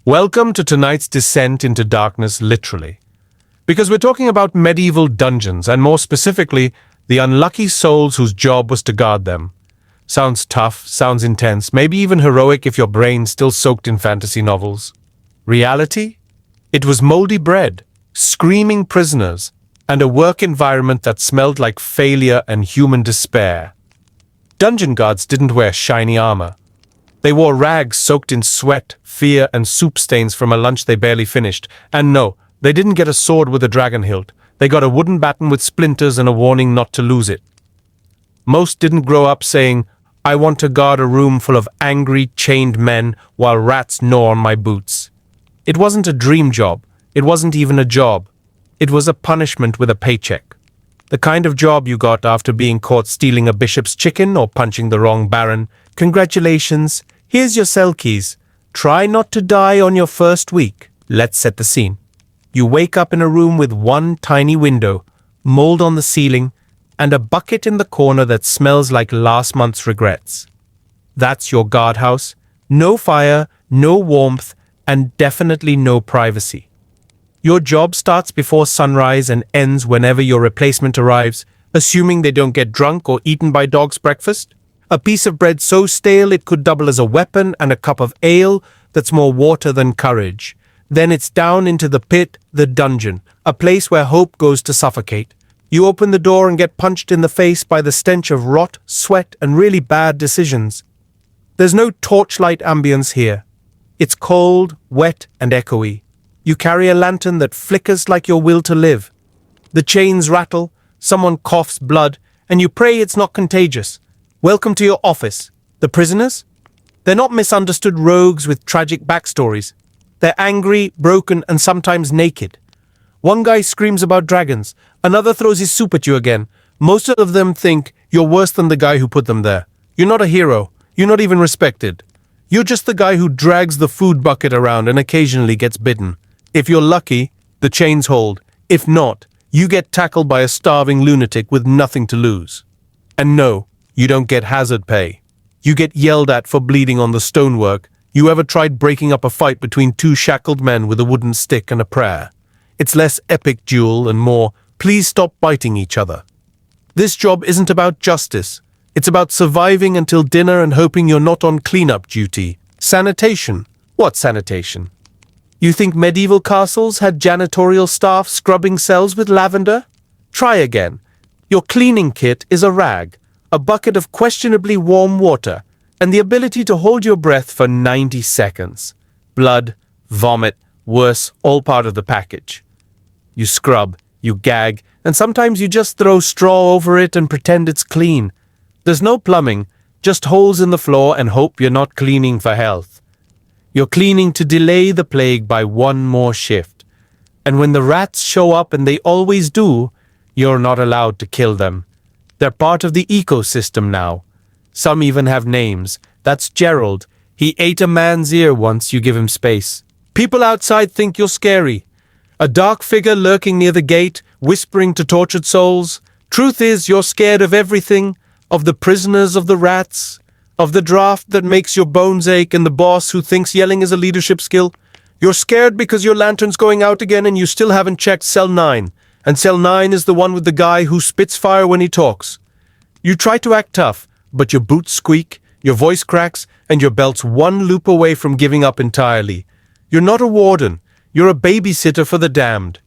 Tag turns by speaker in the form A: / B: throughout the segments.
A: Welcome to tonight's descent into darkness, literally. Because we're talking about medieval dungeons, and more specifically, the unlucky souls whose job was to guard them. Sounds tough, sounds intense, maybe even heroic if your brain's still soaked in fantasy novels. Reality? It was moldy bread, screaming prisoners, and a work environment that smelled like failure and human despair. Dungeon guards didn't wear shiny armor. They wore rags soaked in sweat, fear, and soup stains from a lunch they barely finished. And no, they didn't get a sword with a dragon hilt. They got a wooden baton with splinters and a warning not to lose it. Most didn't grow up saying, "I want to guard a room full of angry, chained men while rats gnaw on my boots." It wasn't a dream job. It wasn't even a job. It was a punishment with a paycheck. The kind of job you got after being caught stealing a bishop's chicken or punching the wrong baron. Congratulations, here's your cell keys. Try not to die on your first week. Let's set the scene. You wake up in a room with one tiny window, mold on the ceiling, and a bucket in the corner that smells like last month's regrets. That's your guardhouse. No fire, no warmth, and definitely no privacy. Your job starts before sunrise and ends whenever your replacement arrives, assuming they don't get drunk or eaten by dog's breakfast. A piece of bread so stale it could double as a weapon, and a cup of ale that's more water than courage. Then it's down into the pit, the dungeon, a place where hope goes to suffocate. You open the door and get punched in the face by the stench of rot, sweat, and really bad decisions. There's no torchlight ambience here. It's cold, wet, and echoey. You carry a lantern that flickers like your will to live. The chains rattle, someone coughs blood, and you pray it's not contagious. Welcome to your office. The prisoners? They're not misunderstood rogues with tragic backstories. They're angry, broken, and sometimes naked. One guy screams about dragons, another throws his soup at you again. Most of them think you're worse than the guy who put them there. You're not a hero. You're not even respected. You're just the guy who drags the food bucket around and occasionally gets bitten. If you're lucky, the chains hold. If not, you get tackled by a starving lunatic with nothing to lose. And no, you don't get hazard pay. You get yelled at for bleeding on the stonework. You ever tried breaking up a fight between two shackled men with a wooden stick and a prayer? It's less epic duel and more, please stop biting each other. This job isn't about justice. It's about surviving until dinner and hoping you're not on cleanup duty. Sanitation. What sanitation? You think medieval castles had janitorial staff scrubbing cells with lavender? Try again. Your cleaning kit is a rag, a bucket of questionably warm water, and the ability to hold your breath for 90 seconds. Blood, vomit, worse, all part of the package. You scrub, you gag, and sometimes you just throw straw over it and pretend it's clean. There's no plumbing, just holes in the floor and hope you're not cleaning for health. You're cleaning to delay the plague by one more shift. And when the rats show up, and they always do, you're not allowed to kill them. They're part of the ecosystem now. Some even have names. That's Gerald. He ate a man's ear once you give him space. People outside think you're scary. A dark figure lurking near the gate, whispering to tortured souls. Truth is, you're scared of everything. Of the prisoners, of the rats, of the draft that makes your bones ache, and the boss who thinks yelling is a leadership skill. You're scared because your lantern's going out again and you still haven't checked cell 9. And cell 9 is the one with the guy who spits fire when he talks. You try to act tough, but your boots squeak, your voice cracks, and your belt's one loop away from giving up entirely. You're not a warden. You're a babysitter for the damned.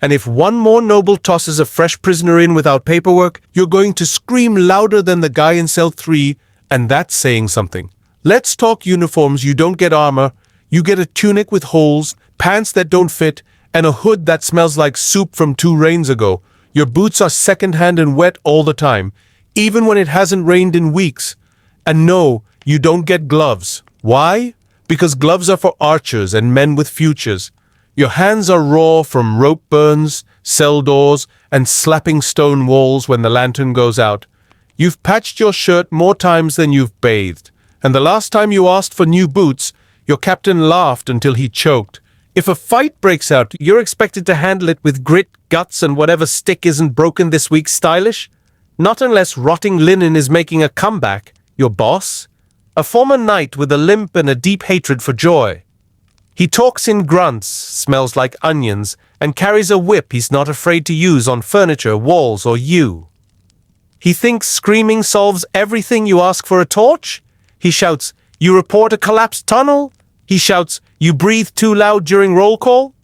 A: And if one more noble tosses a fresh prisoner in without paperwork, you're going to scream louder than the guy in cell 3, and that's saying something. Let's talk uniforms. You don't get armor. You get a tunic with holes, pants that don't fit, and a hood that smells like soup from 2 rains ago. Your boots are secondhand and wet all the time, even when it hasn't rained in weeks. And no, you don't get gloves. Why? Because gloves are for archers and men with futures. Your hands are raw from rope burns, cell doors, and slapping stone walls when the lantern goes out. You've patched your shirt more times than you've bathed. And the last time you asked for new boots, your captain laughed until he choked. If a fight breaks out, you're expected to handle it with grit, guts, and whatever stick isn't broken this week stylish? Not unless rotting linen is making a comeback. Your boss? A former knight with a limp and a deep hatred for joy. He talks in grunts, smells like onions, and carries a whip he's not afraid to use on furniture, walls, or you. He thinks screaming solves everything. You ask for a torch? He shouts, "You report a collapsed tunnel?" He shouts, "You breathe too loud during roll call?"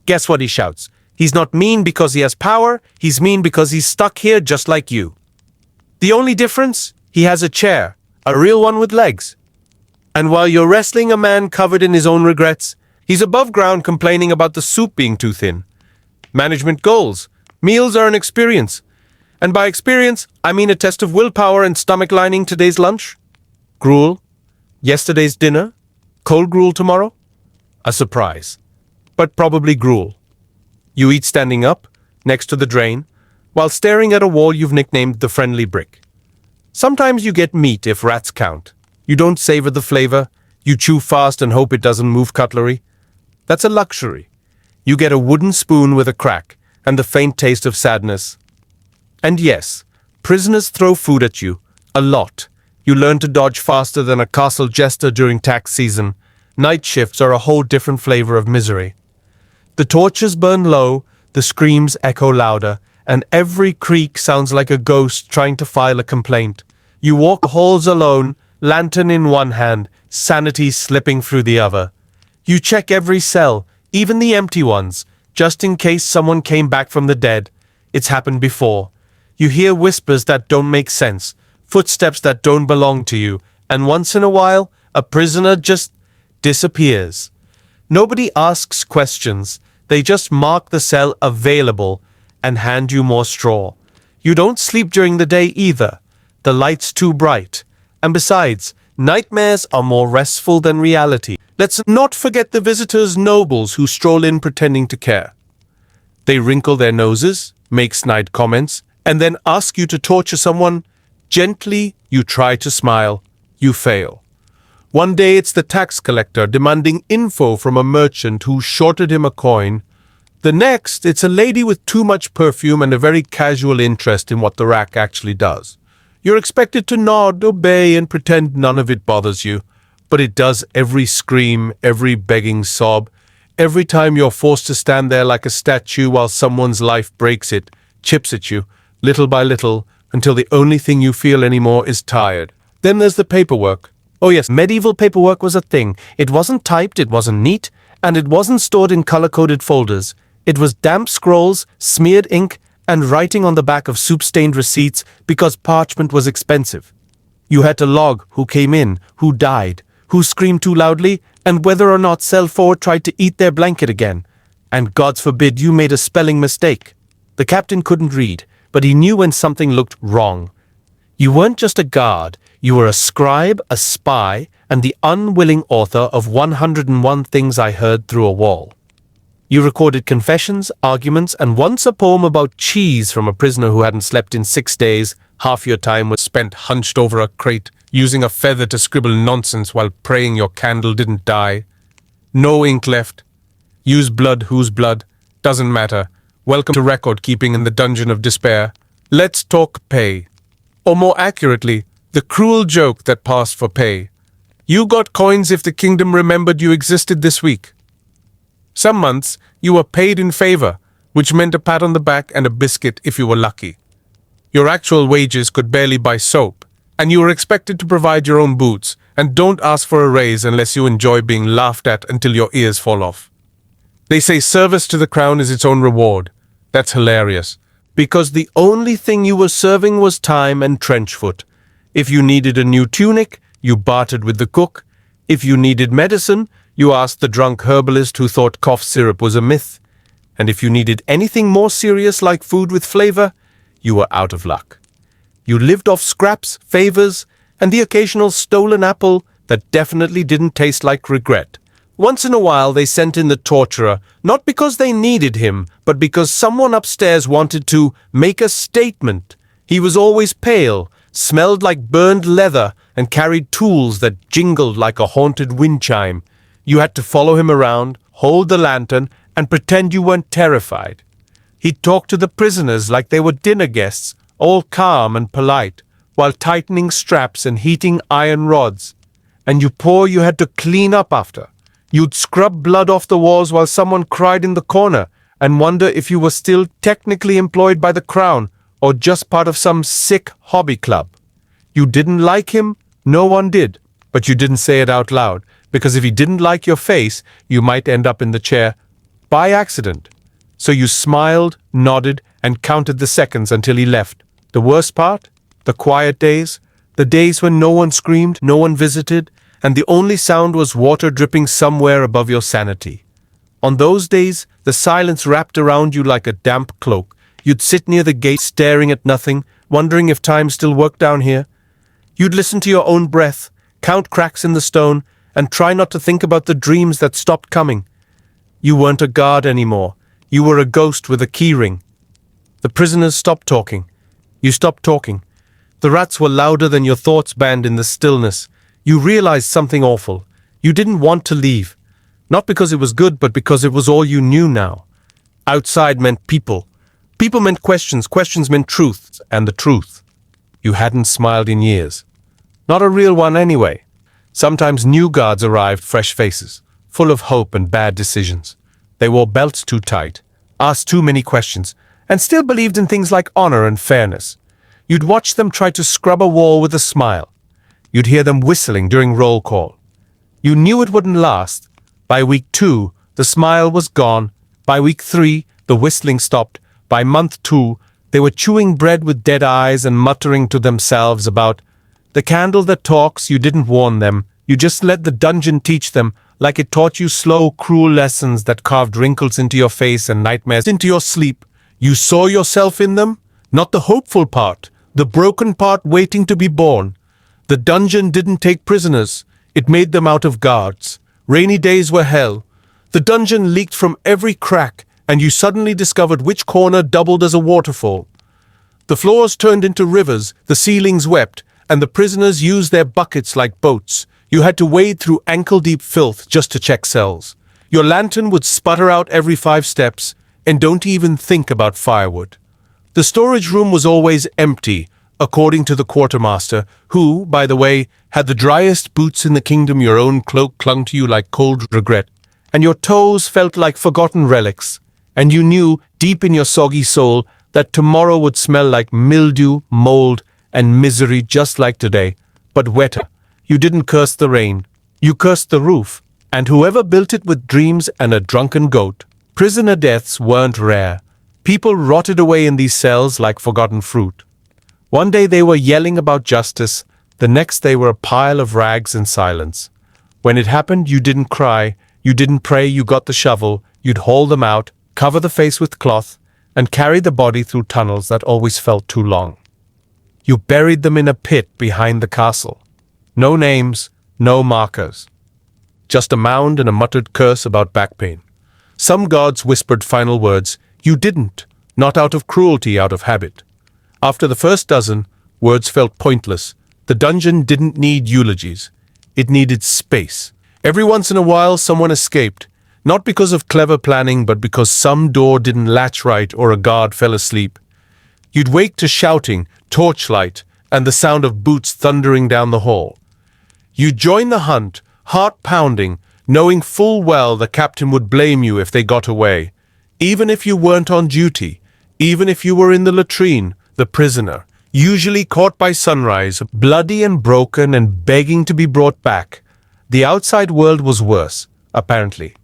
A: Guess what he shouts? He's not mean because he has power, he's mean because he's stuck here just like you. The only difference? He has a chair, a real one with legs. And while you're wrestling a man covered in his own regrets, he's above ground complaining about the soup being too thin. Management goals. Meals are an experience. And by experience, I mean a test of willpower and stomach lining. Today's lunch? Gruel? Yesterday's dinner? Cold gruel tomorrow? A surprise. But probably gruel. You eat standing up, next to the drain, while staring at a wall you've nicknamed the friendly brick. Sometimes you get meat if rats count. You don't savor the flavor. You chew fast and hope it doesn't move cutlery. That's a luxury. You get a wooden spoon with a crack and the faint taste of sadness. And yes, prisoners throw food at you. A lot. You learn to dodge faster than a castle jester during tax season. Night shifts are a whole different flavor of misery. The torches burn low, the screams echo louder, and every creak sounds like a ghost trying to file a complaint. You walk the halls alone, lantern in one hand, sanity slipping through the other. You check every cell, even the empty ones, just in case someone came back from the dead. It's happened before. You hear whispers that don't make sense, footsteps that don't belong to you, and once in a while, a prisoner just disappears. Nobody asks questions. They just mark the cell available and hand you more straw. You don't sleep during the day either. The light's too bright. And besides, nightmares are more restful than reality. Let's not forget the visitors' nobles who stroll in pretending to care. They wrinkle their noses, make snide comments, and then ask you to torture someone. Gently, you try to smile. You fail. One day it's the tax collector demanding info from a merchant who shorted him a coin. The next, it's a lady with too much perfume and a very casual interest in what the rack actually does. You're expected to nod, obey, and pretend none of it bothers you. But it does. Every scream, every begging sob, every time you're forced to stand there like a statue while someone's life breaks it, chips at you, little by little, until the only thing you feel anymore is tired. Then there's the paperwork. Oh yes, medieval paperwork was a thing. It wasn't typed, it wasn't neat, and it wasn't stored in color-coded folders. It was damp scrolls, smeared ink, and writing on the back of soup-stained receipts because parchment was expensive. You had to log who came in, who died, who screamed too loudly, and whether or not cell 4 tried to eat their blanket again. And God forbid you made a spelling mistake. The captain couldn't read, but he knew when something looked wrong. You weren't just a guard, you were a scribe, a spy, and the unwilling author of 101 Things I Heard Through a Wall. You recorded confessions, arguments, and once a poem about cheese from a prisoner who hadn't slept in 6 days. Half your time was spent hunched over a crate, using a feather to scribble nonsense while praying your candle didn't die. No ink left. Use blood, whose blood? Doesn't matter. Welcome to record keeping in the dungeon of despair. Let's talk pay. Or more accurately, the cruel joke that passed for pay. You got coins if the kingdom remembered you existed this week. Some months, you were paid in favor, which meant a pat on the back and a biscuit if you were lucky. Your actual wages could barely buy soap, and you were expected to provide your own boots, and don't ask for a raise unless you enjoy being laughed at until your ears fall off. They say service to the crown is its own reward. That's hilarious, because the only thing you were serving was time and trench foot. If you needed a new tunic, you bartered with the cook. If you needed medicine, you asked the drunk herbalist who thought cough syrup was a myth. And if you needed anything more serious like food with flavor, you were out of luck. You lived off scraps, favors, and the occasional stolen apple that definitely didn't taste like regret. Once in a while they sent in the torturer, not because they needed him, but because someone upstairs wanted to make a statement. He was always pale, smelled like burned leather, and carried tools that jingled like a haunted wind chime. You had to follow him around, hold the lantern, and pretend you weren't terrified. He'd talk to the prisoners like they were dinner guests, all calm and polite, while tightening straps and heating iron rods. And you had to clean up after. You'd scrub blood off the walls while someone cried in the corner and wonder if you were still technically employed by the crown or just part of some sick hobby club. You didn't like him, no one did, but you didn't say it out loud, because if he didn't like your face, you might end up in the chair by accident. So you smiled, nodded, and counted the seconds until he left. The worst part? The quiet days? The days when no one screamed, no one visited, and the only sound was water dripping somewhere above your sanity. On those days, the silence wrapped around you like a damp cloak. You'd sit near the gate staring at nothing, wondering if time still worked down here. You'd listen to your own breath, count cracks in the stone, and try not to think about the dreams that stopped coming. You weren't a guard anymore. You were a ghost with a keyring. The prisoners stopped talking. You stopped talking. The rats were louder than your thoughts band in the stillness. You realized something awful. You didn't want to leave. Not because it was good, but because it was all you knew now. Outside meant people. People meant questions. Questions meant truth. And the truth. You hadn't smiled in years. Not a real one anyway. Sometimes new guards arrived, fresh faces, full of hope and bad decisions. They wore belts too tight, asked too many questions, and still believed in things like honor and fairness. You'd watch them try to scrub a wall with a smile. You'd hear them whistling during roll call. You knew it wouldn't last. By week 2, the smile was gone. By week 3, the whistling stopped. By month 2, they were chewing bread with dead eyes and muttering to themselves about the candle that talks. You didn't warn them. You just let the dungeon teach them, like it taught you slow, cruel lessons that carved wrinkles into your face and nightmares into your sleep. You saw yourself in them, not the hopeful part, the broken part waiting to be born. The dungeon didn't take prisoners. It made them out of guards. Rainy days were hell. The dungeon leaked from every crack, and you suddenly discovered which corner doubled as a waterfall. The floors turned into rivers, the ceilings wept, and the prisoners used their buckets like boats. You had to wade through ankle-deep filth just to check cells. Your lantern would sputter out every 5 steps, and don't even think about firewood. The storage room was always empty, according to the quartermaster, who, by the way, had the driest boots in the kingdom. Your own cloak clung to you like cold regret, and your toes felt like forgotten relics, and you knew, deep in your soggy soul, that tomorrow would smell like mildew, mold, and misery just like today, but wetter. You didn't curse the rain. You cursed the roof, and whoever built it with dreams and a drunken goat. Prisoner deaths weren't rare. People rotted away in these cells like forgotten fruit. One day they were yelling about justice, the next they were a pile of rags and silence. When it happened, you didn't cry, you didn't pray, you got the shovel, you'd haul them out, cover the face with cloth, and carry the body through tunnels that always felt too long. You buried them in a pit behind the castle. No names, no markers. Just a mound and a muttered curse about back pain. Some guards whispered final words. You didn't, not out of cruelty, out of habit. After the first dozen, words felt pointless. The dungeon didn't need eulogies. It needed space. Every once in a while, someone escaped. Not because of clever planning, but because some door didn't latch right or a guard fell asleep. You'd wake to shouting, torchlight, and the sound of boots thundering down the hall. You'd join the hunt, heart pounding, knowing full well the captain would blame you if they got away. Even if you weren't on duty, even if you were in the latrine, the prisoner, usually caught by sunrise, bloody and broken and begging to be brought back. The outside world was worse, apparently.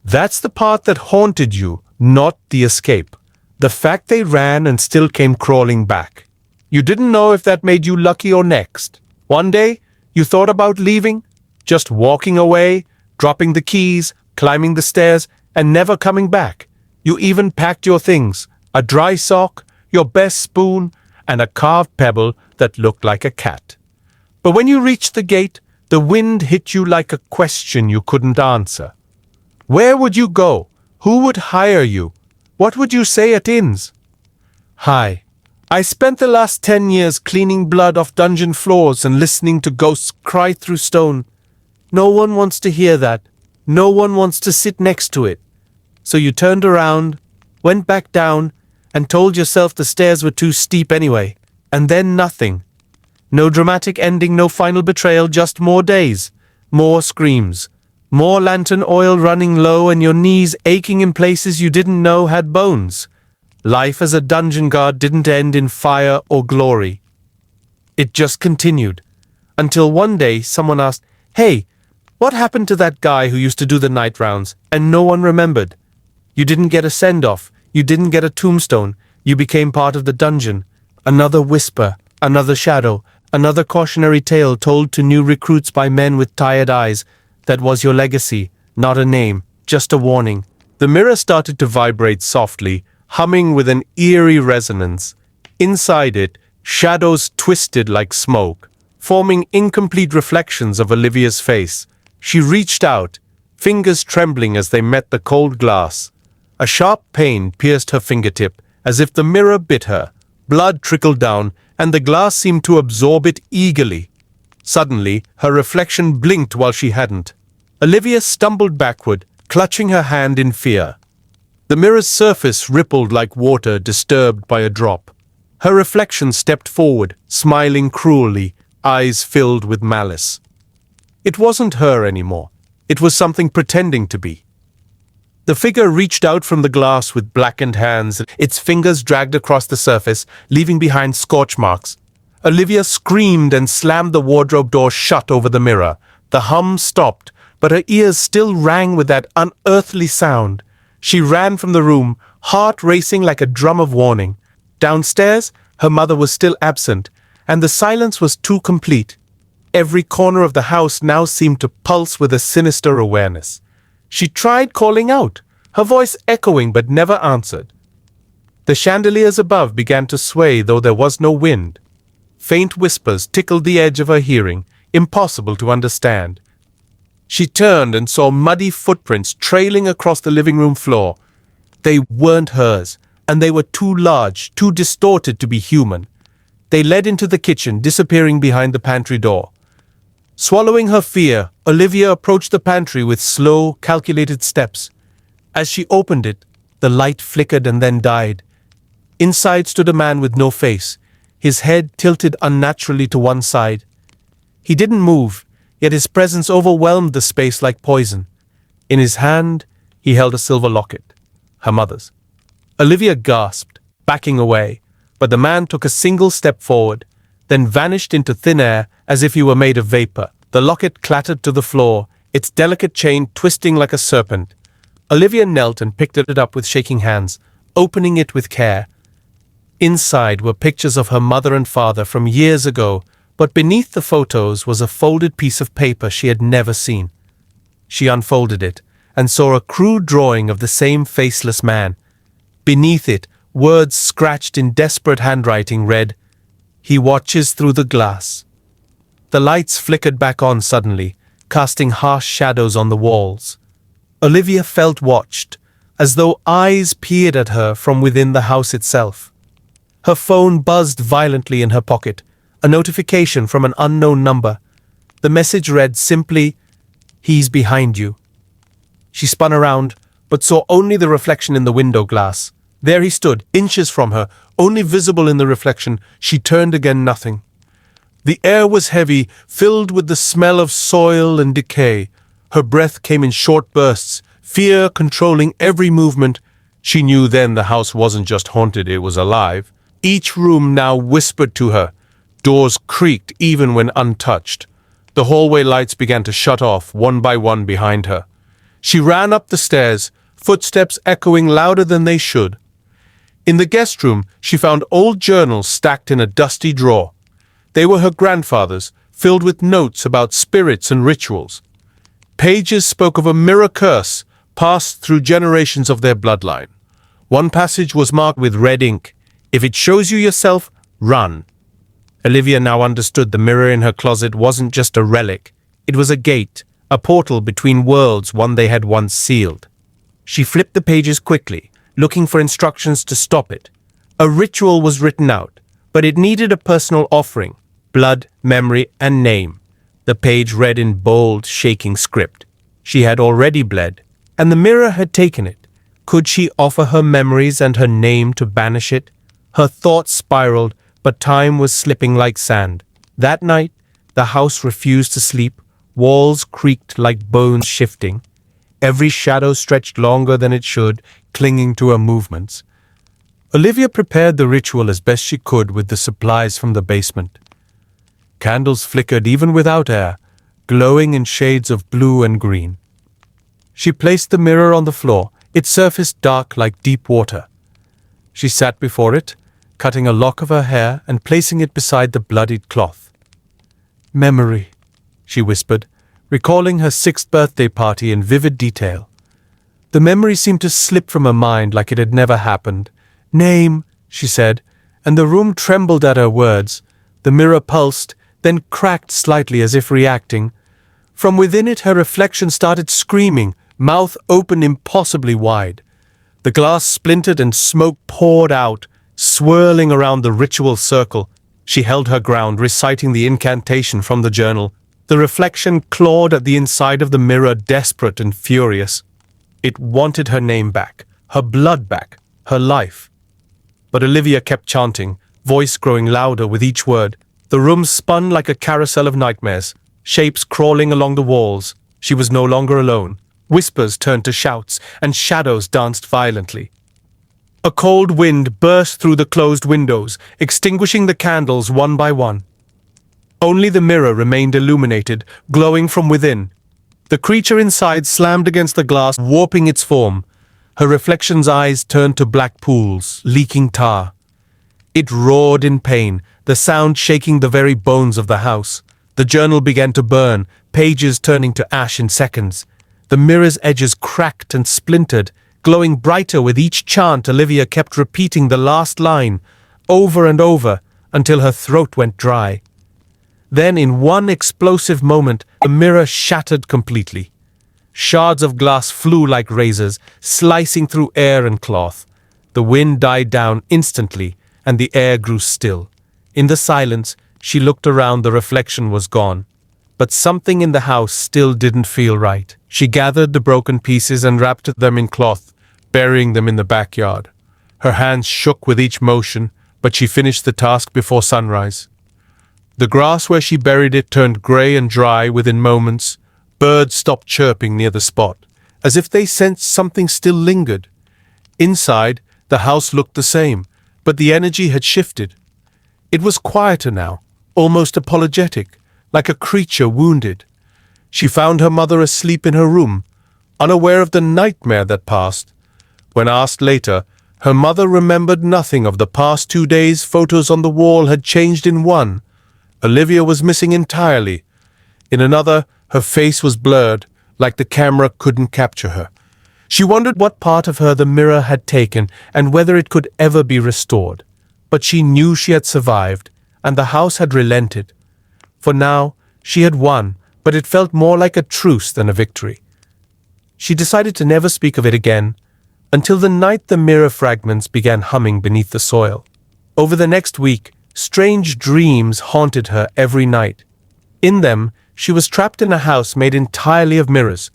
A: That's the part that haunted you, not the escape. The fact they ran and still came crawling back. You didn't know if that made you lucky or next. One day, you thought about leaving, just walking away, dropping the keys, climbing the stairs, and never coming back. You even packed your things, a dry sock, your best spoon, and a carved pebble that looked like a cat. But when you reached the gate, the wind hit you like a question you couldn't answer. Where would you go? Who would hire you? What would you say at inns? Hi. I spent the last 10 years cleaning blood off dungeon floors and listening to ghosts cry through stone. No one wants to hear that. No one wants to sit next to it. So you turned around, went back down, and told yourself the stairs were too steep anyway. And then nothing. No dramatic ending, no final betrayal, just more days, more screams, More lantern oil running low and your knees aching in places you didn't know had bones. Life as a dungeon guard didn't end in fire or glory. It just continued. Until one day someone asked, "Hey, what happened to that guy who used to do the night rounds?" And no one remembered. You didn't get a send-off. You didn't get a tombstone. You became part of the dungeon. Another whisper, another shadow, another cautionary tale told to new recruits by men with tired eyes. That was your legacy, not a name, just a warning. The mirror started to vibrate softly, humming with an eerie resonance. Inside it, shadows twisted like smoke, forming incomplete reflections of Olivia's face. She reached out, fingers trembling as they met the cold glass. A sharp pain pierced her fingertip, as if the mirror bit her. Blood trickled down, and the glass seemed to absorb it eagerly. Suddenly, her reflection blinked while she hadn't. Olivia stumbled backward, clutching her hand in fear. The mirror's surface rippled like water disturbed by a drop. Her reflection stepped forward, smiling cruelly, eyes filled with malice. It wasn't her anymore. It was something pretending to be. The figure reached out from the glass with blackened hands, its fingers dragged across the surface, leaving behind scorch marks. Olivia screamed and slammed the wardrobe door shut over the mirror. The hum stopped, but her ears still rang with that unearthly sound. She ran from the room, heart racing like a drum of warning. Downstairs, her mother was still absent, and the silence was too complete. Every corner of the house now seemed to pulse with a sinister awareness. She tried calling out, her voice echoing but never answered. The chandeliers above began to sway, though there was no wind. Faint whispers tickled the edge of her hearing, impossible to understand. She turned and saw muddy footprints trailing across the living room floor. They weren't hers, and they were too large, too distorted to be human. They led into the kitchen, disappearing behind the pantry door. Swallowing her fear, Olivia approached the pantry with slow, calculated steps. As she opened it, the light flickered and then died. Inside stood a man with no face, his head tilted unnaturally to one side. He didn't move, yet his presence overwhelmed the space like poison. In his hand, he held a silver locket, her mother's. Olivia gasped, backing away, but the man took a single step forward, then vanished into thin air as if he were made of vapor. The locket clattered to the floor, its delicate chain twisting like a serpent. Olivia knelt and picked it up with shaking hands, opening it with care. Inside were pictures of her mother and father from years ago, but beneath the photos was a folded piece of paper she had never seen. She unfolded it and saw a crude drawing of the same faceless man. Beneath it, words scratched in desperate handwriting read, "He watches through the glass." The lights flickered back on suddenly, casting harsh shadows on the walls. Olivia felt watched, as though eyes peered at her from within the house itself. Her phone buzzed violently in her pocket, a notification from an unknown number. The message read simply, "He's behind you." She spun around, but saw only the reflection in the window glass. There he stood, inches from her, only visible in the reflection. She turned again, nothing. The air was heavy, filled with the smell of soil and decay. Her breath came in short bursts, fear controlling every movement. She knew then the house wasn't just haunted, it was alive. Each room now whispered to her. Doors creaked even when untouched. The hallway lights began to shut off, one by one behind her. She ran up the stairs, footsteps echoing louder than they should. In the guest room, she found old journals stacked in a dusty drawer. They were her grandfather's, filled with notes about spirits and rituals. Pages spoke of a mirror curse passed through generations of their bloodline. One passage was marked with red ink. "If it shows you yourself, run." Olivia now understood the mirror in her closet wasn't just a relic. It was a gate, a portal between worlds, one they had once sealed. She flipped the pages quickly, looking for instructions to stop it. A ritual was written out, but it needed a personal offering: blood, memory, and name. The page read in bold, shaking script. She had already bled, and the mirror had taken it. Could she offer her memories and her name to banish it? Her thoughts spiraled, but time was slipping like sand. That night, the house refused to sleep, Walls creaked like bones shifting. Every shadow stretched longer than it should, clinging to her movements. Olivia prepared the ritual as best she could with the supplies from the basement. Candles flickered even without air, glowing in shades of blue and green. She placed the mirror on the floor, its surface dark like deep water. She sat before it, cutting a lock of her hair and placing it beside the bloodied cloth. "Memory," she whispered, recalling her 6th birthday party in vivid detail. The memory seemed to slip from her mind like it had never happened. "Name," she said, and the room trembled at her words. The mirror pulsed, then cracked slightly as if reacting. From within it, her reflection started screaming, mouth open impossibly wide. The glass splintered and smoke poured out, swirling around the ritual circle. She held her ground, reciting the incantation from the journal. The reflection clawed at the inside of the mirror, desperate and furious. It wanted her name back, her blood back, her life. But Olivia kept chanting, voice growing louder with each word. The room spun like a carousel of nightmares, shapes crawling along the walls. She was no longer alone. Whispers turned to shouts, and shadows danced violently. A cold wind burst through the closed windows, extinguishing the candles one by one. Only the mirror remained illuminated, glowing from within. The creature inside slammed against the glass, warping its form. Her reflection's eyes turned to black pools, leaking tar. It roared in pain, the sound shaking the very bones of the house. The journal began to burn, pages turning to ash in seconds. The mirror's edges cracked and splintered, glowing brighter with each chant. Olivia kept repeating the last line, over and over, until her throat went dry. Then, in one explosive moment, the mirror shattered completely. Shards of glass flew like razors, slicing through air and cloth. The wind died down instantly, and the air grew still. In the silence, she looked around. The reflection was gone. But something in the house still didn't feel right. She gathered the broken pieces and wrapped them in cloth, burying them in the backyard. Her hands shook with each motion, but she finished the task before sunrise. The grass where she buried it turned gray and dry within moments. Birds stopped chirping near the spot, as if they sensed something still lingered. Inside, the house looked the same, but the energy had shifted. It was quieter now, almost apologetic, like a creature wounded. She found her mother asleep in her room, unaware of the nightmare that passed. When asked later, her mother remembered nothing of the past 2 days. Photos on the wall had changed in one. Olivia was missing entirely. In another, her face was blurred, like the camera couldn't capture her. She wondered what part of her the mirror had taken and whether it could ever be restored. But she knew she had survived, and the house had relented. For now, she had won, but it felt more like a truce than a victory. She decided to never speak of it again, until the night the mirror fragments began humming beneath the soil. Over the next week, strange dreams haunted her every night. In them, she was trapped in a house made entirely of mirrors.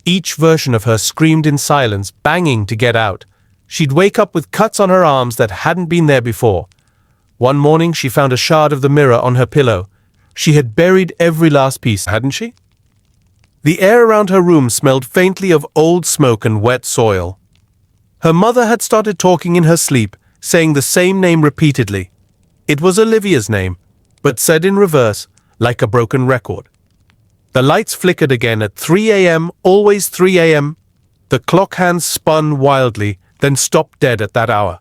A: Each version of her screamed in silence, banging to get out. She'd wake up with cuts on her arms that hadn't been there before. One morning, she found a shard of the mirror on her pillow. She had buried every last piece, hadn't she? The air around her room smelled faintly of old smoke and wet soil. Her mother had started talking in her sleep, saying the same name repeatedly. It was Olivia's name, but said in reverse, like a broken record. The lights flickered again at 3 a.m., always 3 a.m. The clock hands spun wildly, then stopped dead at that hour.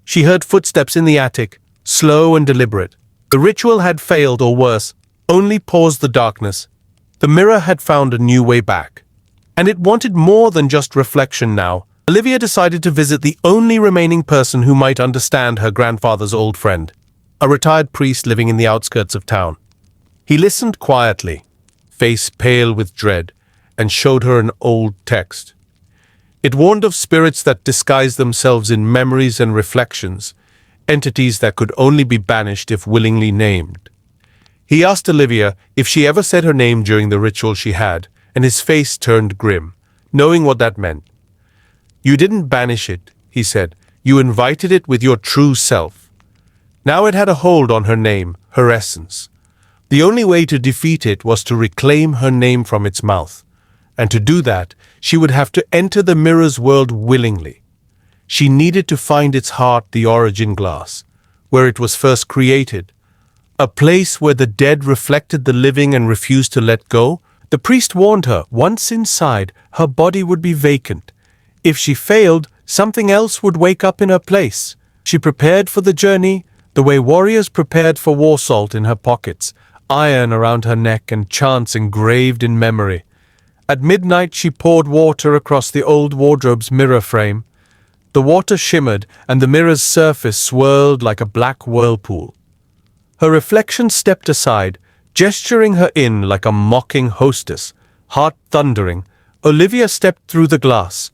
A: She heard footsteps in the attic, slow and deliberate. The ritual had failed, or worse, only paused the darkness. The mirror had found a new way back. And it wanted more than just reflection now. Olivia decided to visit the only remaining person who might understand her grandfather's old friend, a retired priest living in the outskirts of town. He listened quietly, face pale with dread, and showed her an old text. It warned of spirits that disguise themselves in memories and reflections, entities that could only be banished if willingly named. He asked Olivia if she ever said her name during the ritual she had, and his face turned grim, knowing what that meant. "You didn't banish it," he said. "You invited it with your true self." Now it had a hold on her name, her essence. The only way to defeat it was to reclaim her name from its mouth. And to do that, she would have to enter the mirror's world willingly. She needed to find its heart, the origin glass, where it was first created. A place where the dead reflected the living and refused to let go. The priest warned her, once inside, her body would be vacant. If she failed, something else would wake up in her place. She prepared for the journey, the way warriors prepared for war salt in her pockets, iron around her neck and chants engraved in memory. At midnight she poured water across the old wardrobe's mirror frame. The water shimmered, and the mirror's surface swirled like a black whirlpool. Her reflection stepped aside, gesturing her in like a mocking hostess. Heart thundering, Olivia stepped through the glass.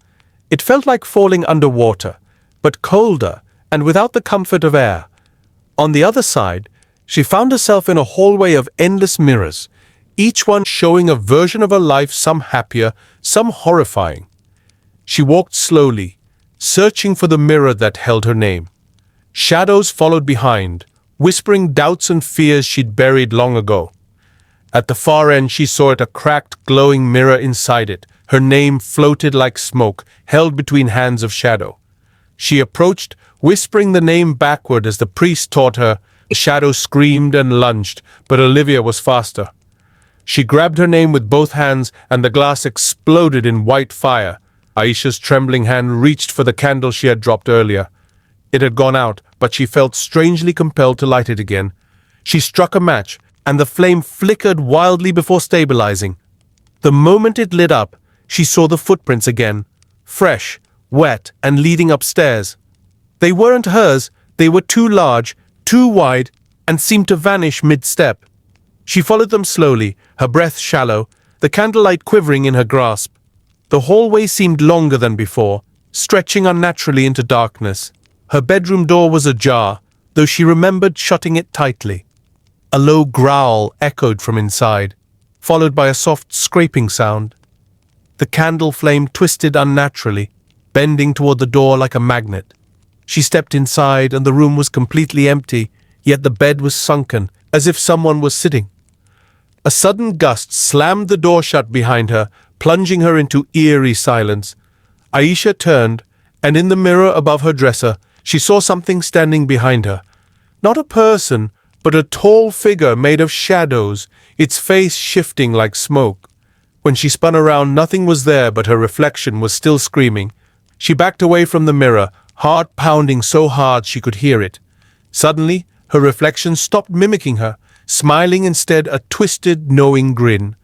A: It felt like falling underwater, but colder and without the comfort of air. On the other side, she found herself in a hallway of endless mirrors, each one showing a version of her life, some happier, some horrifying. She walked slowly, searching for the mirror that held her name. Shadows followed behind, whispering doubts and fears she'd buried long ago. At the far end she saw a cracked, glowing mirror inside it. Her name floated like smoke, held between hands of shadow. She approached, whispering the name backward as the priest taught her. The shadow screamed and lunged, but Olivia was faster. She grabbed her name with both hands, and the glass exploded in white fire. Aisha's trembling hand reached for the candle she had dropped earlier. It had gone out, but she felt strangely compelled to light it again. She struck a match, and the flame flickered wildly before stabilizing. The moment it lit up, she saw the footprints again, fresh, wet, and leading upstairs. They weren't hers, they were too large, too wide, and seemed to vanish mid-step. She followed them slowly, her breath shallow, the candlelight quivering in her grasp. The hallway seemed longer than before, stretching unnaturally into darkness. Her bedroom door was ajar, though she remembered shutting it tightly. A low growl echoed from inside, followed by a soft scraping sound. The candle flame twisted unnaturally, bending toward the door like a magnet. She stepped inside, and the room was completely empty, yet the bed was sunken, as if someone was sitting. A sudden gust slammed the door shut behind her, plunging her into eerie silence. Aisha turned, and in the mirror above her dresser, she saw something standing behind her. Not a person, but a tall figure made of shadows, its face shifting like smoke. When she spun around, nothing was there, but her reflection was still screaming. She backed away from the mirror, heart pounding so hard she could hear it. Suddenly, her reflection stopped mimicking her, smiling instead a twisted, knowing grin.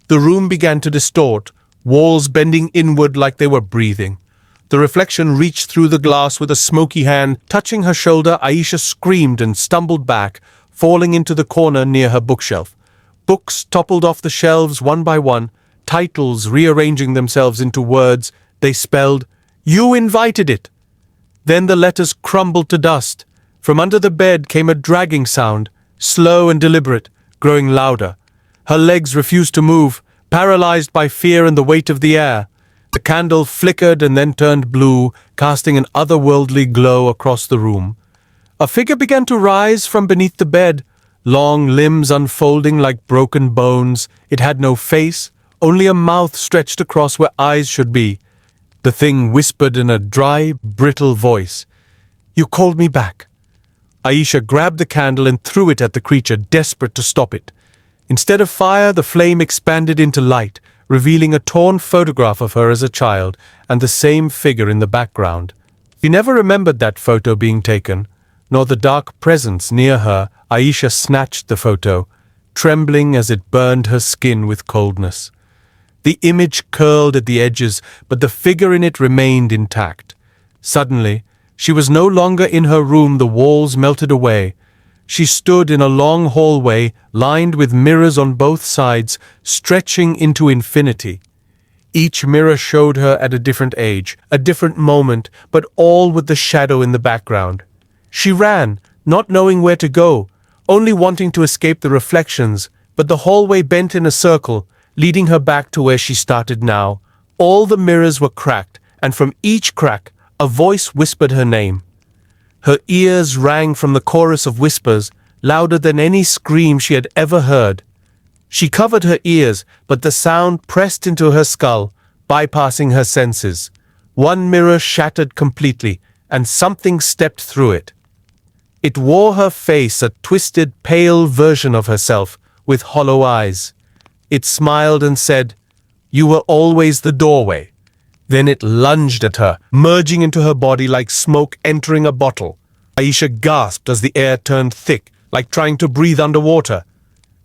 A: The room began to distort, walls bending inward like they were breathing. The reflection reached through the glass with a smoky hand. Touching her shoulder, Aisha screamed and stumbled back, falling into the corner near her bookshelf. Books toppled off the shelves one by one, titles rearranging themselves into words. They spelled, "You invited it." Then the letters crumbled to dust. From under the bed came a dragging sound, slow and deliberate, growing louder. Her legs refused to move, paralyzed by fear and the weight of the air. The candle flickered and then turned blue, casting an otherworldly glow across the room. A figure began to rise from beneath the bed, long limbs unfolding like broken bones. It had no face, only a mouth stretched across where eyes should be. The thing whispered in a dry, brittle voice, "You called me back." Aisha grabbed the candle and threw it at the creature, desperate to stop it. Instead of fire, the flame expanded into light, revealing a torn photograph of her as a child and the same figure in the background. She never remembered that photo being taken, nor the dark presence near her. Aisha snatched the photo, trembling as it burned her skin with coldness. The image curled at the edges, but the figure in it remained intact. Suddenly, she was no longer in her room. The walls melted away. She stood in a long hallway, lined with mirrors on both sides, stretching into infinity. Each mirror showed her at a different age, a different moment, but all with the shadow in the background. She ran, not knowing where to go, only wanting to escape the reflections, but the hallway bent in a circle, leading her back to where she started now. All the mirrors were cracked, and from each crack, a voice whispered her name. Her ears rang from the chorus of whispers, louder than any scream she had ever heard. She covered her ears, but the sound pressed into her skull, bypassing her senses. One mirror shattered completely, and something stepped through it. It wore her face, a twisted, pale version of herself, with hollow eyes. It smiled and said, "You were always the doorway." Then it lunged at her, merging into her body like smoke entering a bottle. Aisha gasped as the air turned thick, like trying to breathe underwater.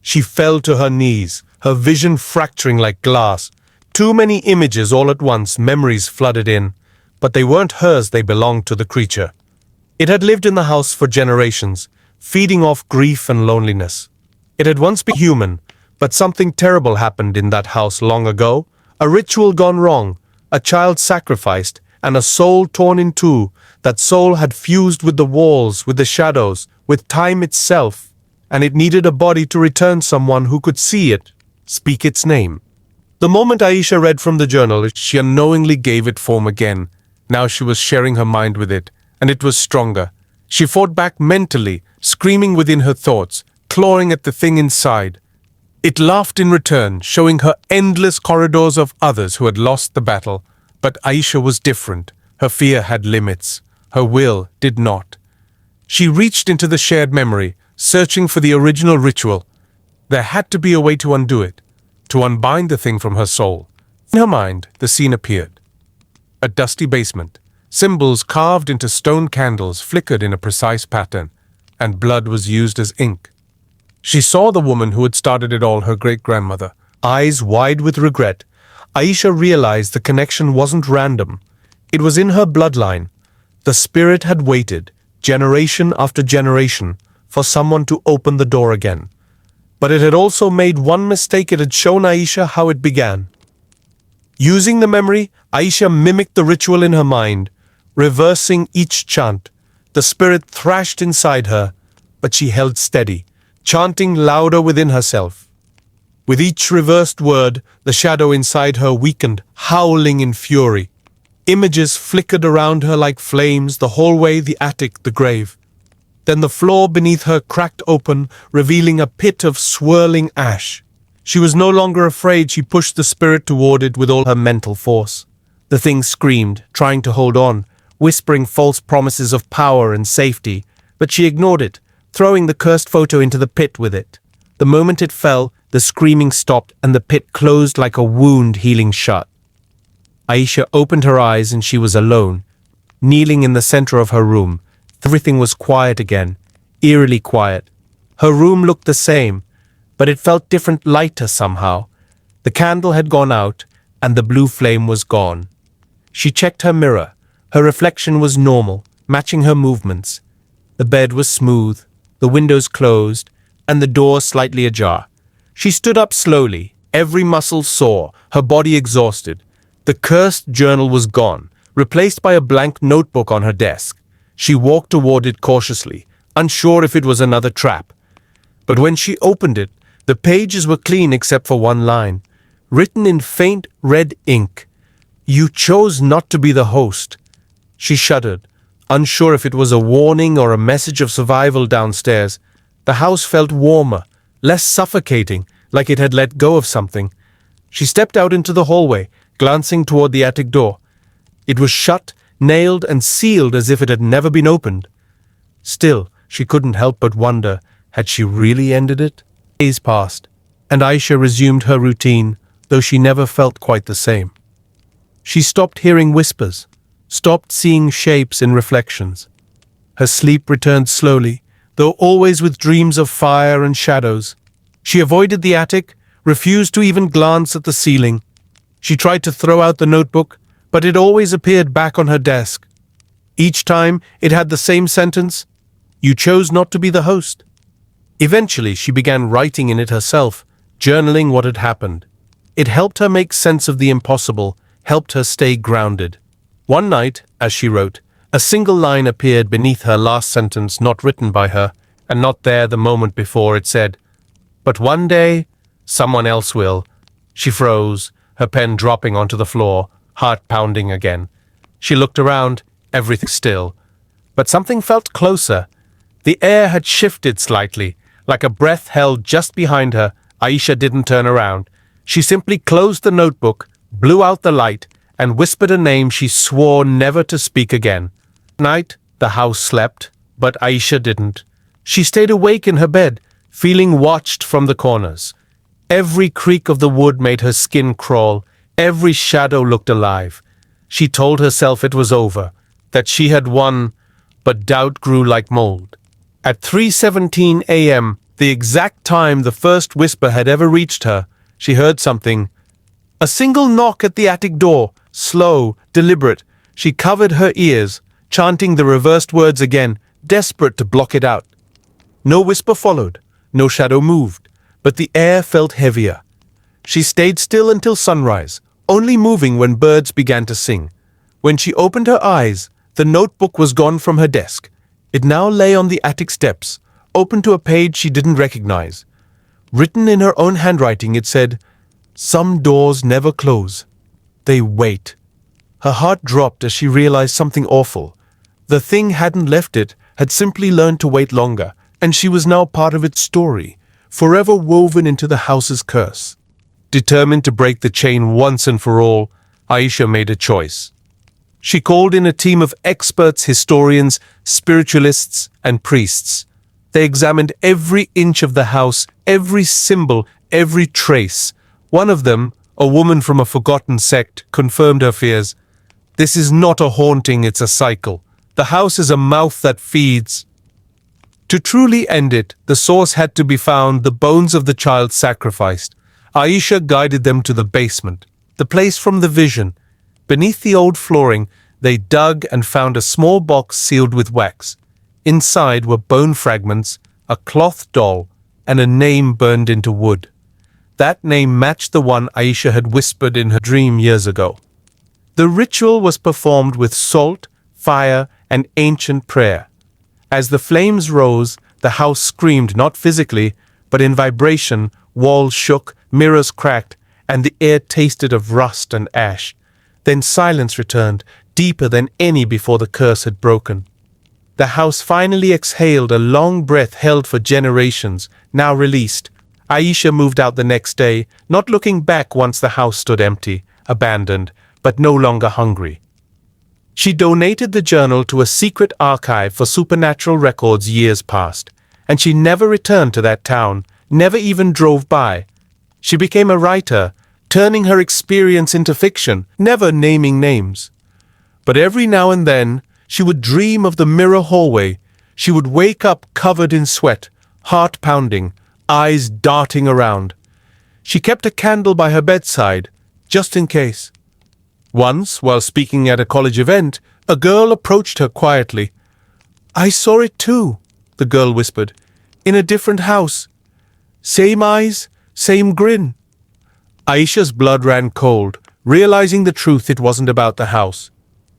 A: She fell to her knees, her vision fracturing like glass. Too many images all at once, memories flooded in. But they weren't hers, they belonged to the creature. It had lived in the house for generations, feeding off grief and loneliness. It had once been human, but something terrible happened in that house long ago. A ritual gone wrong, a child sacrificed, and a soul torn in two. That soul had fused with the walls, with the shadows, with time itself, and it needed a body to return someone who could see it, speak its name. The moment Aisha read from the journal, she unknowingly gave it form again. Now she was sharing her mind with it, and it was stronger. She fought back mentally, screaming within her thoughts, clawing at the thing inside. It laughed in return, showing her endless corridors of others who had lost the battle. But Aisha was different. Her fear had limits. Her will did not. She reached into the shared memory, searching for the original ritual. There had to be a way to undo it, to unbind the thing from her soul. In her mind, the scene appeared. A dusty basement. Symbols carved into stone candles flickered in a precise pattern, and blood was used as ink. She saw the woman who had started it all, her great-grandmother. Eyes wide with regret, Aisha realized the connection wasn't random. It was in her bloodline. The spirit had waited, generation after generation, for someone to open the door again. But it had also made one mistake. It had shown Aisha how it began. Using the memory, Aisha mimicked the ritual in her mind, reversing each chant. The spirit thrashed inside her, but she held steady, chanting louder within herself. With each reversed word, the shadow inside her weakened, howling in fury. Images flickered around her like flames, the hallway, the attic, the grave. Then the floor beneath her cracked open, revealing a pit of swirling ash. She was no longer afraid. She pushed the spirit toward it with all her mental force. The thing screamed, trying to hold on, whispering false promises of power and safety, but she ignored it, throwing the cursed photo into the pit with it. The moment it fell, the screaming stopped and the pit closed like a wound healing shut. Aisha opened her eyes and she was alone, kneeling in the center of her room. Everything was quiet again, eerily quiet. Her room looked the same, but it felt different, lighter somehow. The candle had gone out, and the blue flame was gone. She checked her mirror. Her reflection was normal, matching her movements. The bed was smooth, the windows closed, and the door slightly ajar. She stood up slowly, every muscle sore, her body exhausted. The cursed journal was gone, replaced by a blank notebook on her desk. She walked toward it cautiously, unsure if it was another trap. But when she opened it, the pages were clean except for one line, written in faint red ink. "You chose not to be the host." She shuddered, unsure if it was a warning or a message of survival downstairs. The house felt warmer, less suffocating, like it had let go of something. She stepped out into the hallway, glancing toward the attic door. It was shut, nailed, and sealed as if it had never been opened. Still, she couldn't help but wonder, had she really ended it? Days passed, and Aisha resumed her routine, though she never felt quite the same. She stopped hearing whispers, stopped seeing shapes in reflections. Her sleep returned slowly, though always with dreams of fire and shadows. She avoided the attic, refused to even glance at the ceiling. She tried to throw out the notebook, but it always appeared back on her desk. Each time, it had the same sentence, "You chose not to be the host." Eventually, she began writing in it herself, journaling what had happened. It helped her make sense of the impossible, helped her stay grounded. One night, as she wrote, a single line appeared beneath her last sentence, not written by her, and not there the moment before. It said, "But one day, someone else will." She froze, her pen dropping onto the floor, heart pounding again. She looked around, everything still. But something felt closer. The air had shifted slightly, like a breath held just behind her. Aisha didn't turn around. She simply closed the notebook, blew out the light, and whispered a name she swore never to speak again. That night, the house slept, but Aisha didn't. She stayed awake in her bed, feeling watched from the corners. Every creak of the wood made her skin crawl. Every shadow looked alive. She told herself it was over, that she had won, but doubt grew like mold. At 3:17 a.m., the exact time the first whisper had ever reached her, she heard something. A single knock at the attic door, slow, deliberate. She covered her ears, chanting the reversed words again, desperate to block it out. No whisper followed, no shadow moved, but the air felt heavier. She stayed still until sunrise, only moving when birds began to sing. When she opened her eyes, the notebook was gone from her desk. It now lay on the attic steps, open to a page she didn't recognize. Written in her own handwriting, it said, "Some doors never close. They wait." Her heart dropped as she realized something awful. The thing hadn't left it, had simply learned to wait longer, and she was now part of its story, forever woven into the house's curse. Determined to break the chain once and for all, Aisha made a choice. She called in a team of experts, historians, spiritualists, and priests. They examined every inch of the house, every symbol, every trace. One of them, a woman from a forgotten sect, confirmed her fears. "This is not a haunting, it's a cycle. The house is a mouth that feeds." To truly end it, the source had to be found, the bones of the child sacrificed. Aisha guided them to the basement, the place from the vision. Beneath the old flooring, they dug and found a small box sealed with wax. Inside were bone fragments, a cloth doll, and a name burned into wood. That name matched the one Aisha had whispered in her dream years ago. The ritual was performed with salt, fire, and ancient prayer. As the flames rose, the house screamed not physically, but in vibration. Walls shook, mirrors cracked, and the air tasted of rust and ash. Then silence returned, deeper than any before the curse had broken. The house finally exhaled, a long breath held for generations, now released. Aisha moved out the next day, not looking back once the house stood empty, abandoned, but no longer hungry. She donated the journal to a secret archive for supernatural records years past, and she never returned to that town, never even drove by. She became a writer, turning her experience into fiction, never naming names. But every now and then, she would dream of the mirror hallway. She would wake up covered in sweat, heart pounding, eyes darting around. She kept a candle by her bedside, just in case. Once, while speaking at a college event, a girl approached her quietly. "I saw it too," the girl whispered, "in a different house. Same eyes, same grin." Aisha's blood ran cold, realizing the truth. It wasn't about the house.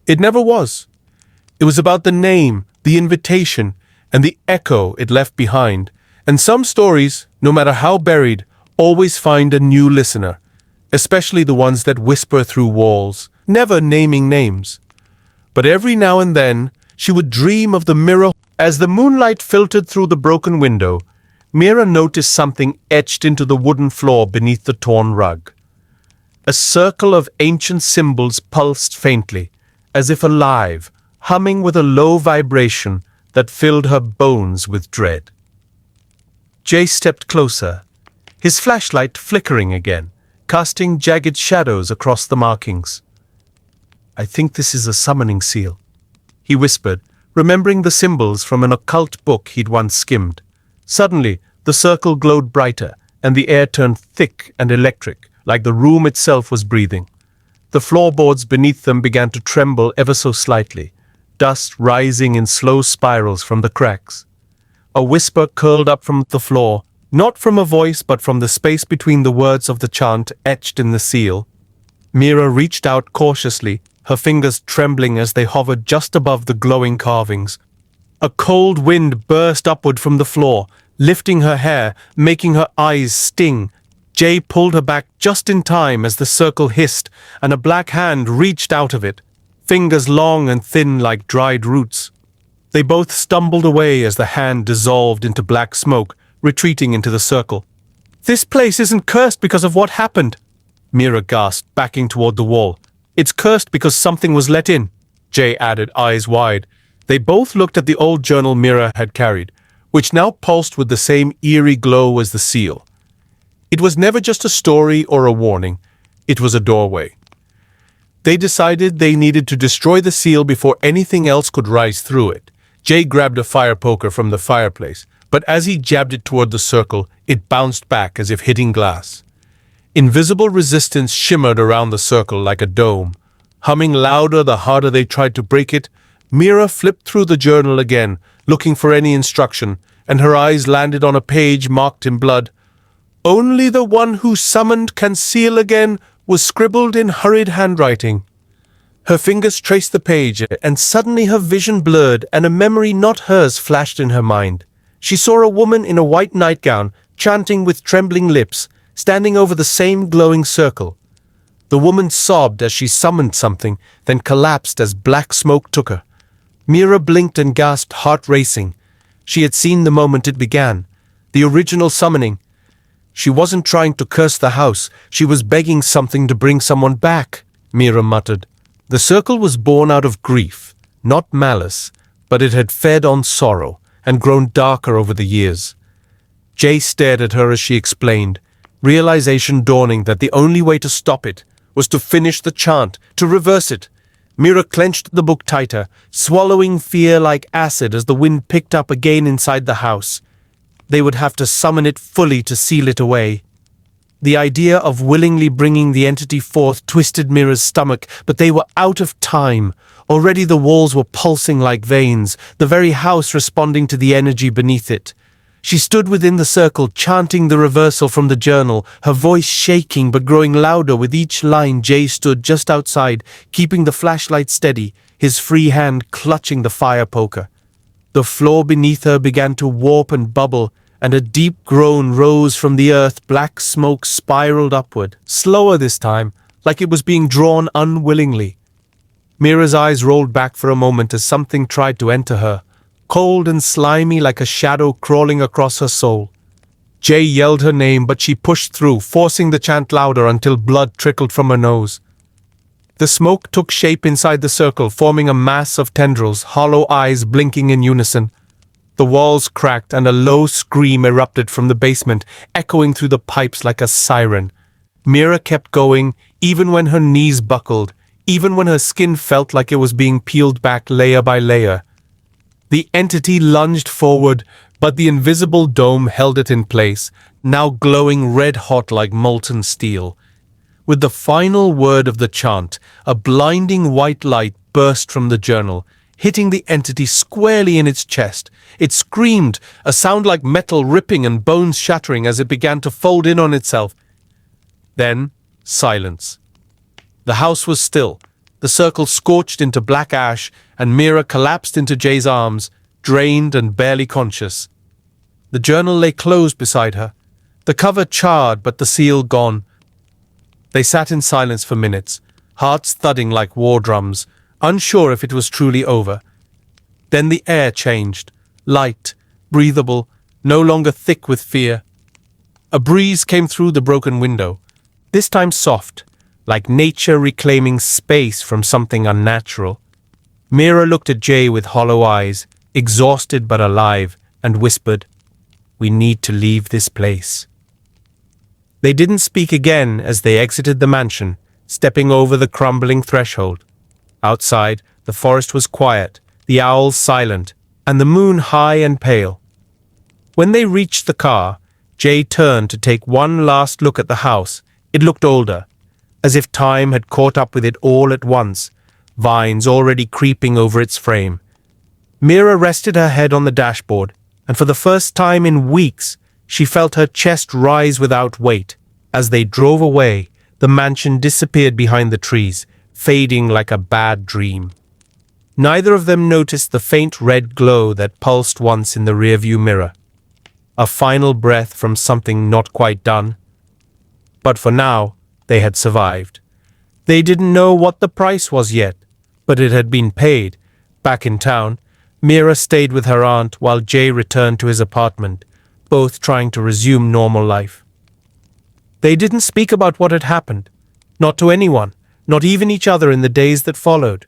A: It never was. It was about the name, the invitation, and the echo it left behind. And some stories, no matter how buried, always find a new listener, especially the ones that whisper through walls, never naming names. But every now and then, she would dream of the mirror. As the moonlight filtered through the broken window, Mira noticed something etched into the wooden floor beneath the torn rug. A circle of ancient symbols pulsed faintly, as if alive, humming with a low vibration that filled her bones with dread. Jay stepped closer, his flashlight flickering again, casting jagged shadows across the markings. "I think this is a summoning seal," he whispered, remembering the symbols from an occult book he'd once skimmed. Suddenly, the circle glowed brighter, and the air turned thick and electric, like the room itself was breathing. The floorboards beneath them began to tremble ever so slightly, dust rising in slow spirals from the cracks. A whisper curled up from the floor, not from a voice but from the space between the words of the chant etched in the seal. Mira reached out cautiously, her fingers trembling as they hovered just above the glowing carvings. A cold wind burst upward from the floor, lifting her hair, making her eyes sting. Jay pulled her back just in time as the circle hissed, and a black hand reached out of it, fingers long and thin like dried roots. They both stumbled away as the hand dissolved into black smoke, retreating into the circle. "This place isn't cursed because of what happened," Mira gasped, backing toward the wall. "It's cursed because something was let in," Jay added, eyes wide. They both looked at the old journal Mira had carried, which now pulsed with the same eerie glow as the seal. It was never just a story or a warning. It was a doorway. They decided they needed to destroy the seal before anything else could rise through it. Jay grabbed a fire poker from the fireplace, but as he jabbed it toward the circle, it bounced back as if hitting glass. Invisible resistance shimmered around the circle like a dome. Humming louder the harder they tried to break it, Mira flipped through the journal again, looking for any instruction, and her eyes landed on a page marked in blood. "Only the one who summoned can seal again," was scribbled in hurried handwriting. Her fingers traced the page, and suddenly her vision blurred and a memory not hers flashed in her mind. She saw a woman in a white nightgown, chanting with trembling lips, standing over the same glowing circle. The woman sobbed as she summoned something, then collapsed as black smoke took her. Mira blinked and gasped, heart racing. She had seen the moment it began. The original summoning. She wasn't trying to curse the house. She was begging something to bring someone back, Mira muttered. The circle was born out of grief, not malice, but it had fed on sorrow and grown darker over the years. Jay stared at her as she explained, realization dawning that the only way to stop it was to finish the chant, to reverse it. Mira clenched the book tighter, swallowing fear like acid as the wind picked up again inside the house. They would have to summon it fully to seal it away. The idea of willingly bringing the entity forth twisted Mira's stomach, but they were out of time. Already the walls were pulsing like veins, the very house responding to the energy beneath it. She stood within the circle, chanting the reversal from the journal, her voice shaking but growing louder with each line. Jay stood just outside, keeping the flashlight steady, his free hand clutching the fire poker. The floor beneath her began to warp and bubble, and a deep groan rose from the earth. Black smoke spiraled upward, slower this time, like it was being drawn unwillingly. Mira's eyes rolled back for a moment as something tried to enter her, cold and slimy like a shadow crawling across her soul. Jay yelled her name, but she pushed through, forcing the chant louder until blood trickled from her nose. The smoke took shape inside the circle, forming a mass of tendrils, hollow eyes blinking in unison. The walls cracked and a low scream erupted from the basement, echoing through the pipes like a siren. Mira kept going, even when her knees buckled, even when her skin felt like it was being peeled back layer by layer. The entity lunged forward, but the invisible dome held it in place, now glowing red-hot like molten steel. With the final word of the chant, a blinding white light burst from the journal, hitting the entity squarely in its chest. It screamed, a sound like metal ripping and bones shattering as it began to fold in on itself. Then, silence. The house was still. The circle scorched into black ash, and Mira collapsed into Jay's arms, drained and barely conscious. The journal lay closed beside her, the cover charred but the seal gone. They sat in silence for minutes, hearts thudding like war drums, unsure if it was truly over. Then the air changed, light, breathable, no longer thick with fear. A breeze came through the broken window, this time soft, like nature reclaiming space from something unnatural. Mira looked at Jay with hollow eyes, exhausted but alive, and whispered, "We need to leave this place." They didn't speak again as they exited the mansion, stepping over the crumbling threshold. Outside, the forest was quiet, the owls silent, and the moon high and pale. When they reached the car, Jay turned to take one last look at the house. It looked older, as if time had caught up with it all at once, vines already creeping over its frame. Mira rested her head on the dashboard, and for the first time in weeks, she felt her chest rise without weight. As they drove away, the mansion disappeared behind the trees, fading like a bad dream. Neither of them noticed the faint red glow that pulsed once in the rearview mirror. A final breath from something not quite done. But for now, they had survived. They didn't know what the price was yet, but it had been paid. Back in town, Mira stayed with her aunt while Jay returned to his apartment, both trying to resume normal life. They didn't speak about what had happened, not to anyone, not even each other in the days that followed.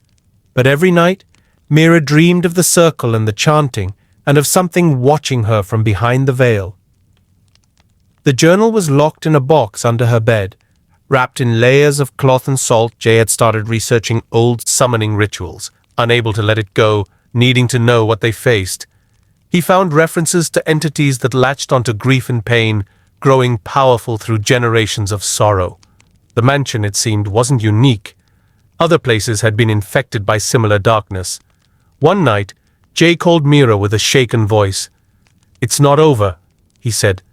A: But every night, Mira dreamed of the circle and the chanting, and of something watching her from behind the veil. The journal was locked in a box under her bed. Wrapped in layers of cloth and salt, Jay had started researching old summoning rituals, unable to let it go, needing to know what they faced. He found references to entities that latched onto grief and pain, growing powerful through generations of sorrow. The mansion, it seemed, wasn't unique. Other places had been infected by similar darkness. One night, Jay called Mira with a shaken voice. "It's not over," he said.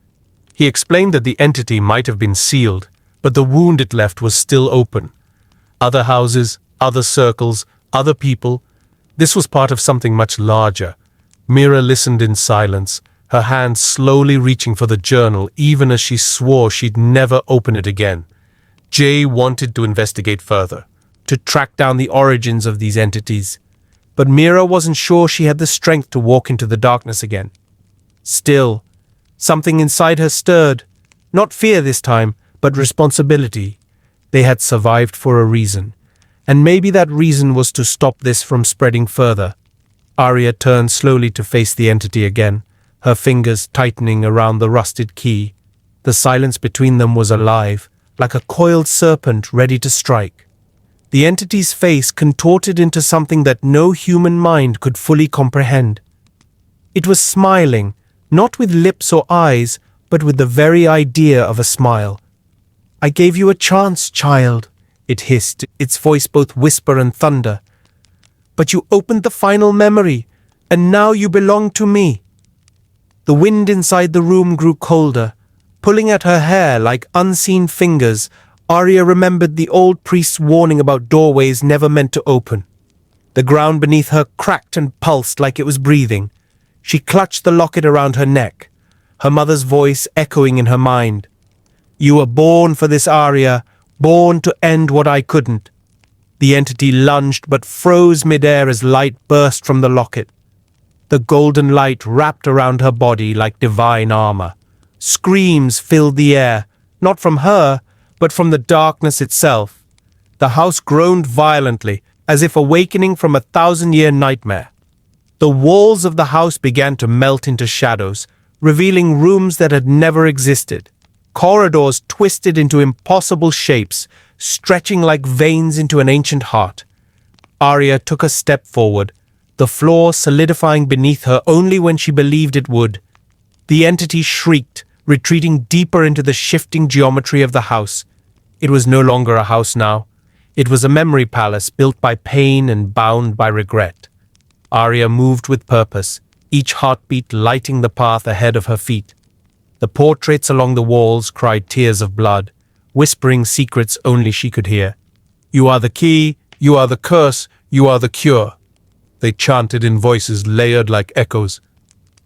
A: He explained that the entity might have been sealed, but the wound it left was still open. Other houses, other circles, other people. This was part of something much larger. Mira listened in silence, her hand slowly reaching for the journal even as she swore she'd never open it again. Jay wanted to investigate further, to track down the origins of these entities. But Mira wasn't sure she had the strength to walk into the darkness again. Still, something inside her stirred. Not fear this time, but responsibility. They had survived for a reason, and maybe that reason was to stop this from spreading further. Arya turned slowly to face the entity again, her fingers tightening around the rusted key. The silence between them was alive, like a coiled serpent ready to strike. The entity's face contorted into something that no human mind could fully comprehend. It was smiling, not with lips or eyes, but with the very idea of a smile. "I gave you a chance, child," it hissed, its voice both whisper and thunder. "But you opened the final memory, and now you belong to me." The wind inside the room grew colder, pulling at her hair like unseen fingers. Arya remembered the old priest's warning about doorways never meant to open. The ground beneath her cracked and pulsed like it was breathing. She clutched the locket around her neck, her mother's voice echoing in her mind. "You were born for this, Arya, born to end what I couldn't." The entity lunged but froze midair as light burst from the locket. The golden light wrapped around her body like divine armor. Screams filled the air, not from her, but from the darkness itself. The house groaned violently, as if awakening from a 1,000-year nightmare. The walls of the house began to melt into shadows, revealing rooms that had never existed. Corridors twisted into impossible shapes, stretching like veins into an ancient heart. Arya took a step forward, the floor solidifying beneath her only when she believed it would. The entity shrieked, retreating deeper into the shifting geometry of the house. It was no longer a house now. It was a memory palace built by pain and bound by regret. Arya moved with purpose, each heartbeat lighting the path ahead of her feet. The portraits along the walls cried tears of blood, whispering secrets only she could hear. "You are the key, you are the curse, you are the cure," they chanted in voices layered like echoes.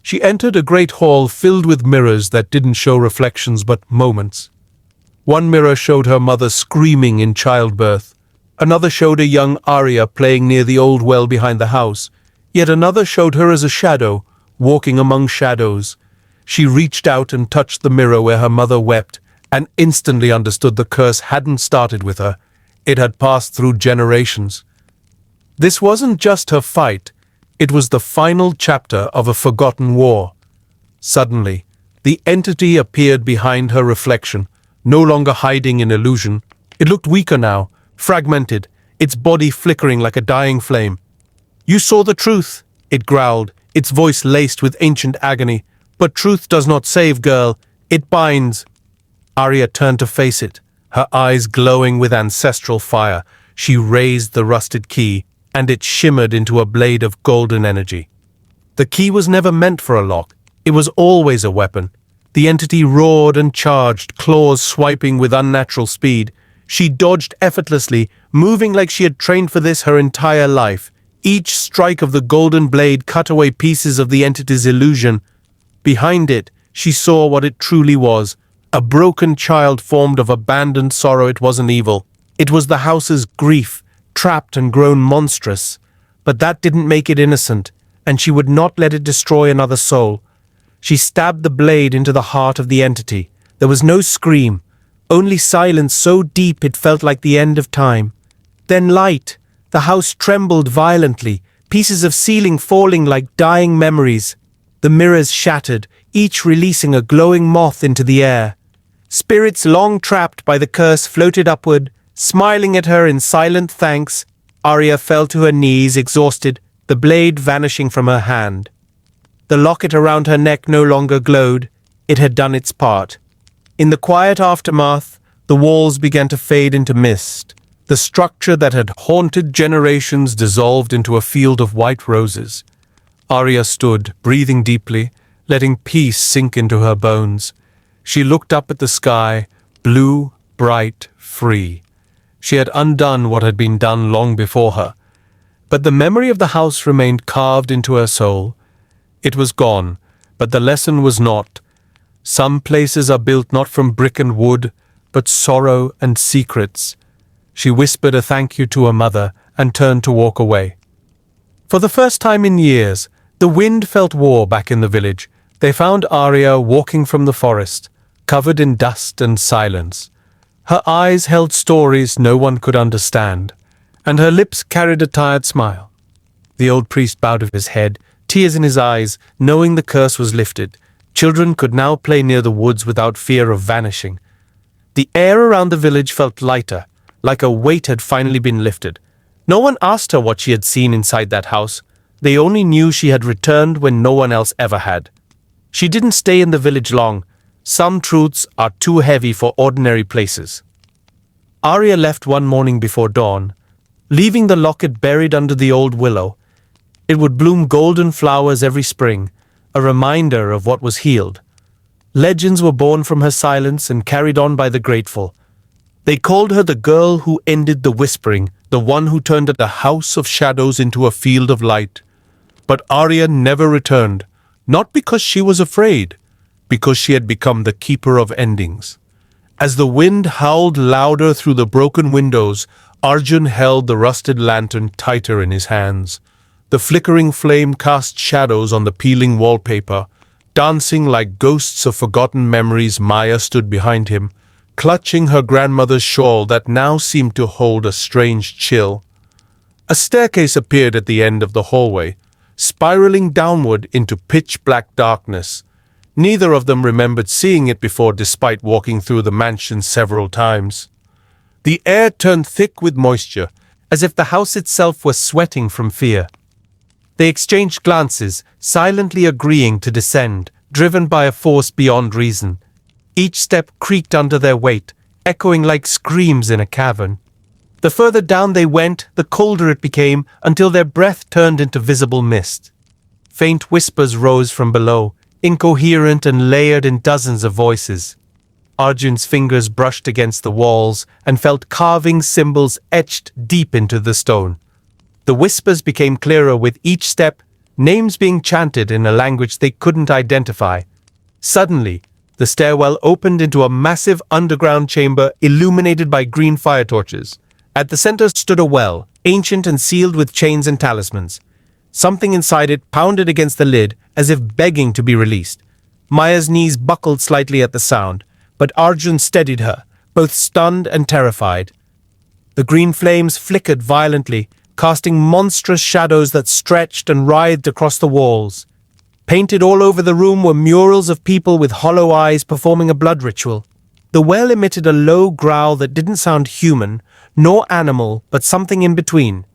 A: She entered a great hall filled with mirrors that didn't show reflections but moments. One mirror showed her mother screaming in childbirth. Another showed a young Arya playing near the old well behind the house. Yet another showed her as a shadow, walking among shadows. She reached out and touched the mirror where her mother wept, and instantly understood the curse hadn't started with her. It had passed through generations. This wasn't just her fight. It was the final chapter of a forgotten war. Suddenly, the entity appeared behind her reflection, no longer hiding in illusion. It looked weaker now, fragmented, its body flickering like a dying flame. "You saw the truth," it growled, its voice laced with ancient agony. "But truth does not save, girl. It binds." Arya turned to face it, her eyes glowing with ancestral fire. She raised the rusted key, and it shimmered into a blade of golden energy. The key was never meant for a lock. It was always a weapon. The entity roared and charged, claws swiping with unnatural speed. She dodged effortlessly, moving like she had trained for this her entire life. Each strike of the golden blade cut away pieces of the entity's illusion. Behind it, she saw what it truly was, a broken child formed of abandoned sorrow. It wasn't evil. It was the house's grief, trapped and grown monstrous. But that didn't make it innocent. and she would not let it destroy another soul. She stabbed the blade into the heart of the entity. There was no scream, only silence so deep it felt like the end of time. Then light. The house trembled violently, pieces of ceiling falling like dying memories. The mirrors shattered, each releasing a glowing moth into the air. Spirits long trapped by the curse floated upward, smiling at her in silent thanks. Arya fell to her knees, exhausted, the blade vanishing from her hand. The locket around her neck no longer glowed. It had done its part. In the quiet aftermath, the walls began to fade into mist. The structure that had haunted generations dissolved into a field of white roses. Arya stood, breathing deeply, letting peace sink into her bones. She looked up at the sky, blue, bright, free. She had undone what had been done long before her. But the memory of the house remained carved into her soul. It was gone, but the lesson was not. Some places are built not from brick and wood, but sorrow and secrets. She whispered a thank you to her mother and turned to walk away. For the first time in years, the wind felt war back in the village. They found Arya walking from the forest, covered in dust and silence. Her eyes held stories no one could understand, and her lips carried a tired smile. The old priest bowed his head, tears in his eyes, knowing the curse was lifted. Children could now play near the woods without fear of vanishing. The air around the village felt lighter, like a weight had finally been lifted. No one asked her what she had seen inside that house. They only knew she had returned when no one else ever had. She didn't stay in the village long. Some truths are too heavy for ordinary places. Arya left one morning before dawn, leaving the locket buried under the old willow. It would bloom golden flowers every spring, a reminder of what was healed. Legends were born from her silence and carried on by the grateful. They called her the girl who ended the whispering, the one who turned the house of shadows into a field of light. But Arya never returned, not because she was afraid, because she had become the keeper of endings. As the wind howled louder through the broken windows, Arjun held the rusted lantern tighter in his hands. The flickering flame cast shadows on the peeling wallpaper. Dancing like ghosts of forgotten memories, Maya stood behind him, clutching her grandmother's shawl that now seemed to hold a strange chill. A staircase appeared at the end of the hallway, spiraling downward into pitch-black darkness. Neither of them remembered seeing it before, despite walking through the mansion several times. The air turned thick with moisture, as if the house itself was sweating from fear. They exchanged glances, silently agreeing to descend, driven by a force beyond reason. Each step creaked under their weight, echoing like screams in a cavern. The further down they went, the colder it became, until their breath turned into visible mist. Faint whispers rose from below, incoherent and layered in dozens of voices. Arjun's fingers brushed against the walls and felt carving symbols etched deep into the stone. The whispers became clearer with each step, names being chanted in a language they couldn't identify. Suddenly, the stairwell opened into a massive underground chamber illuminated by green fire torches. At the center stood a well, ancient and sealed with chains and talismans. Something inside it pounded against the lid, as if begging to be released. Maya's knees buckled slightly at the sound, but Arjun steadied her, both stunned and terrified. The green flames flickered violently, casting monstrous shadows that stretched and writhed across the walls. Painted all over the room were murals of people with hollow eyes performing a blood ritual. The well emitted a low growl that didn't sound human, nor animal, but something in between.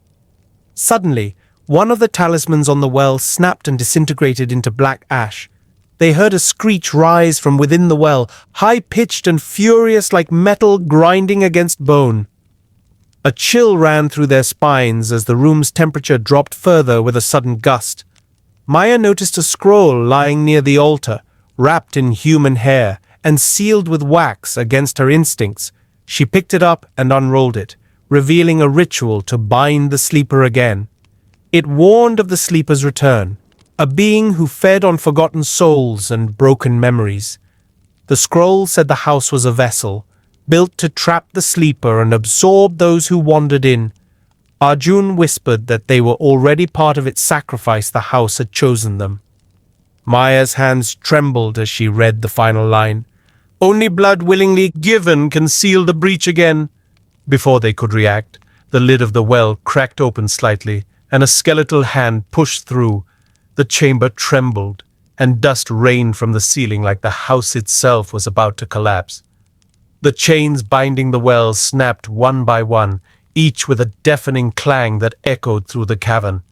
A: Suddenly, one of the talismans on the well snapped and disintegrated into black ash. They heard a screech rise from within the well, high-pitched and furious like metal grinding against bone. A chill ran through their spines as the room's temperature dropped further with a sudden gust. Maya noticed a scroll lying near the altar, wrapped in human hair and sealed with wax against her instincts. She picked it up and unrolled it, revealing a ritual to bind the sleeper again. It warned of the sleeper's return, a being who fed on forgotten souls and broken memories. The scroll said the house was a vessel, built to trap the sleeper and absorb those who wandered in. Arjun whispered that they were already part of its sacrifice. The house had chosen them. Maya's hands trembled as she read the final line. Only blood willingly given can seal the breach again. Before they could react, the lid of the well cracked open slightly, and a skeletal hand pushed through. The chamber trembled, and dust rained from the ceiling like the house itself was about to collapse. The chains binding the well snapped one by one, each with a deafening clang that echoed through the cavern.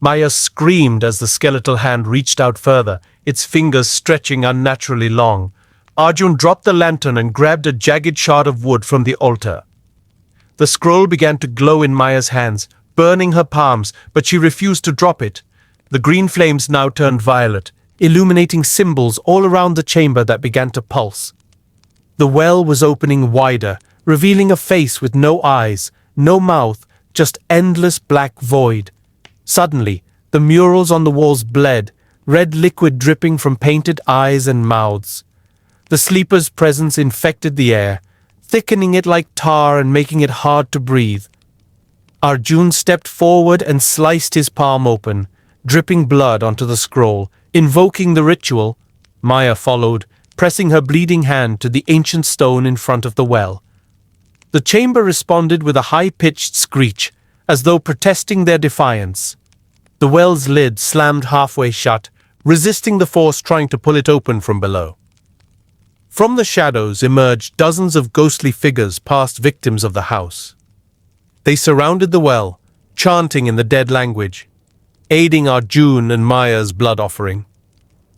A: Maya screamed as the skeletal hand reached out further, its fingers stretching unnaturally long. Arjun dropped the lantern and grabbed a jagged shard of wood from the altar. The scroll began to glow in Maya's hands, burning her palms, but she refused to drop it. The green flames now turned violet, illuminating symbols all around the chamber that began to pulse. The well was opening wider, revealing a face with no eyes, no mouth, just endless black void. Suddenly, the murals on the walls bled, red liquid dripping from painted eyes and mouths. The sleeper's presence infected the air, thickening it like tar and making it hard to breathe. Arjun stepped forward and sliced his palm open, dripping blood onto the scroll, invoking the ritual. Maya followed, pressing her bleeding hand to the ancient stone in front of the well. The chamber responded with a high-pitched screech, as though protesting their defiance. The well's lid slammed halfway shut, resisting the force trying to pull it open from below. From the shadows emerged dozens of ghostly figures, past victims of the house. They surrounded the well, chanting in the dead language, aiding Arjun and Maya's blood offering.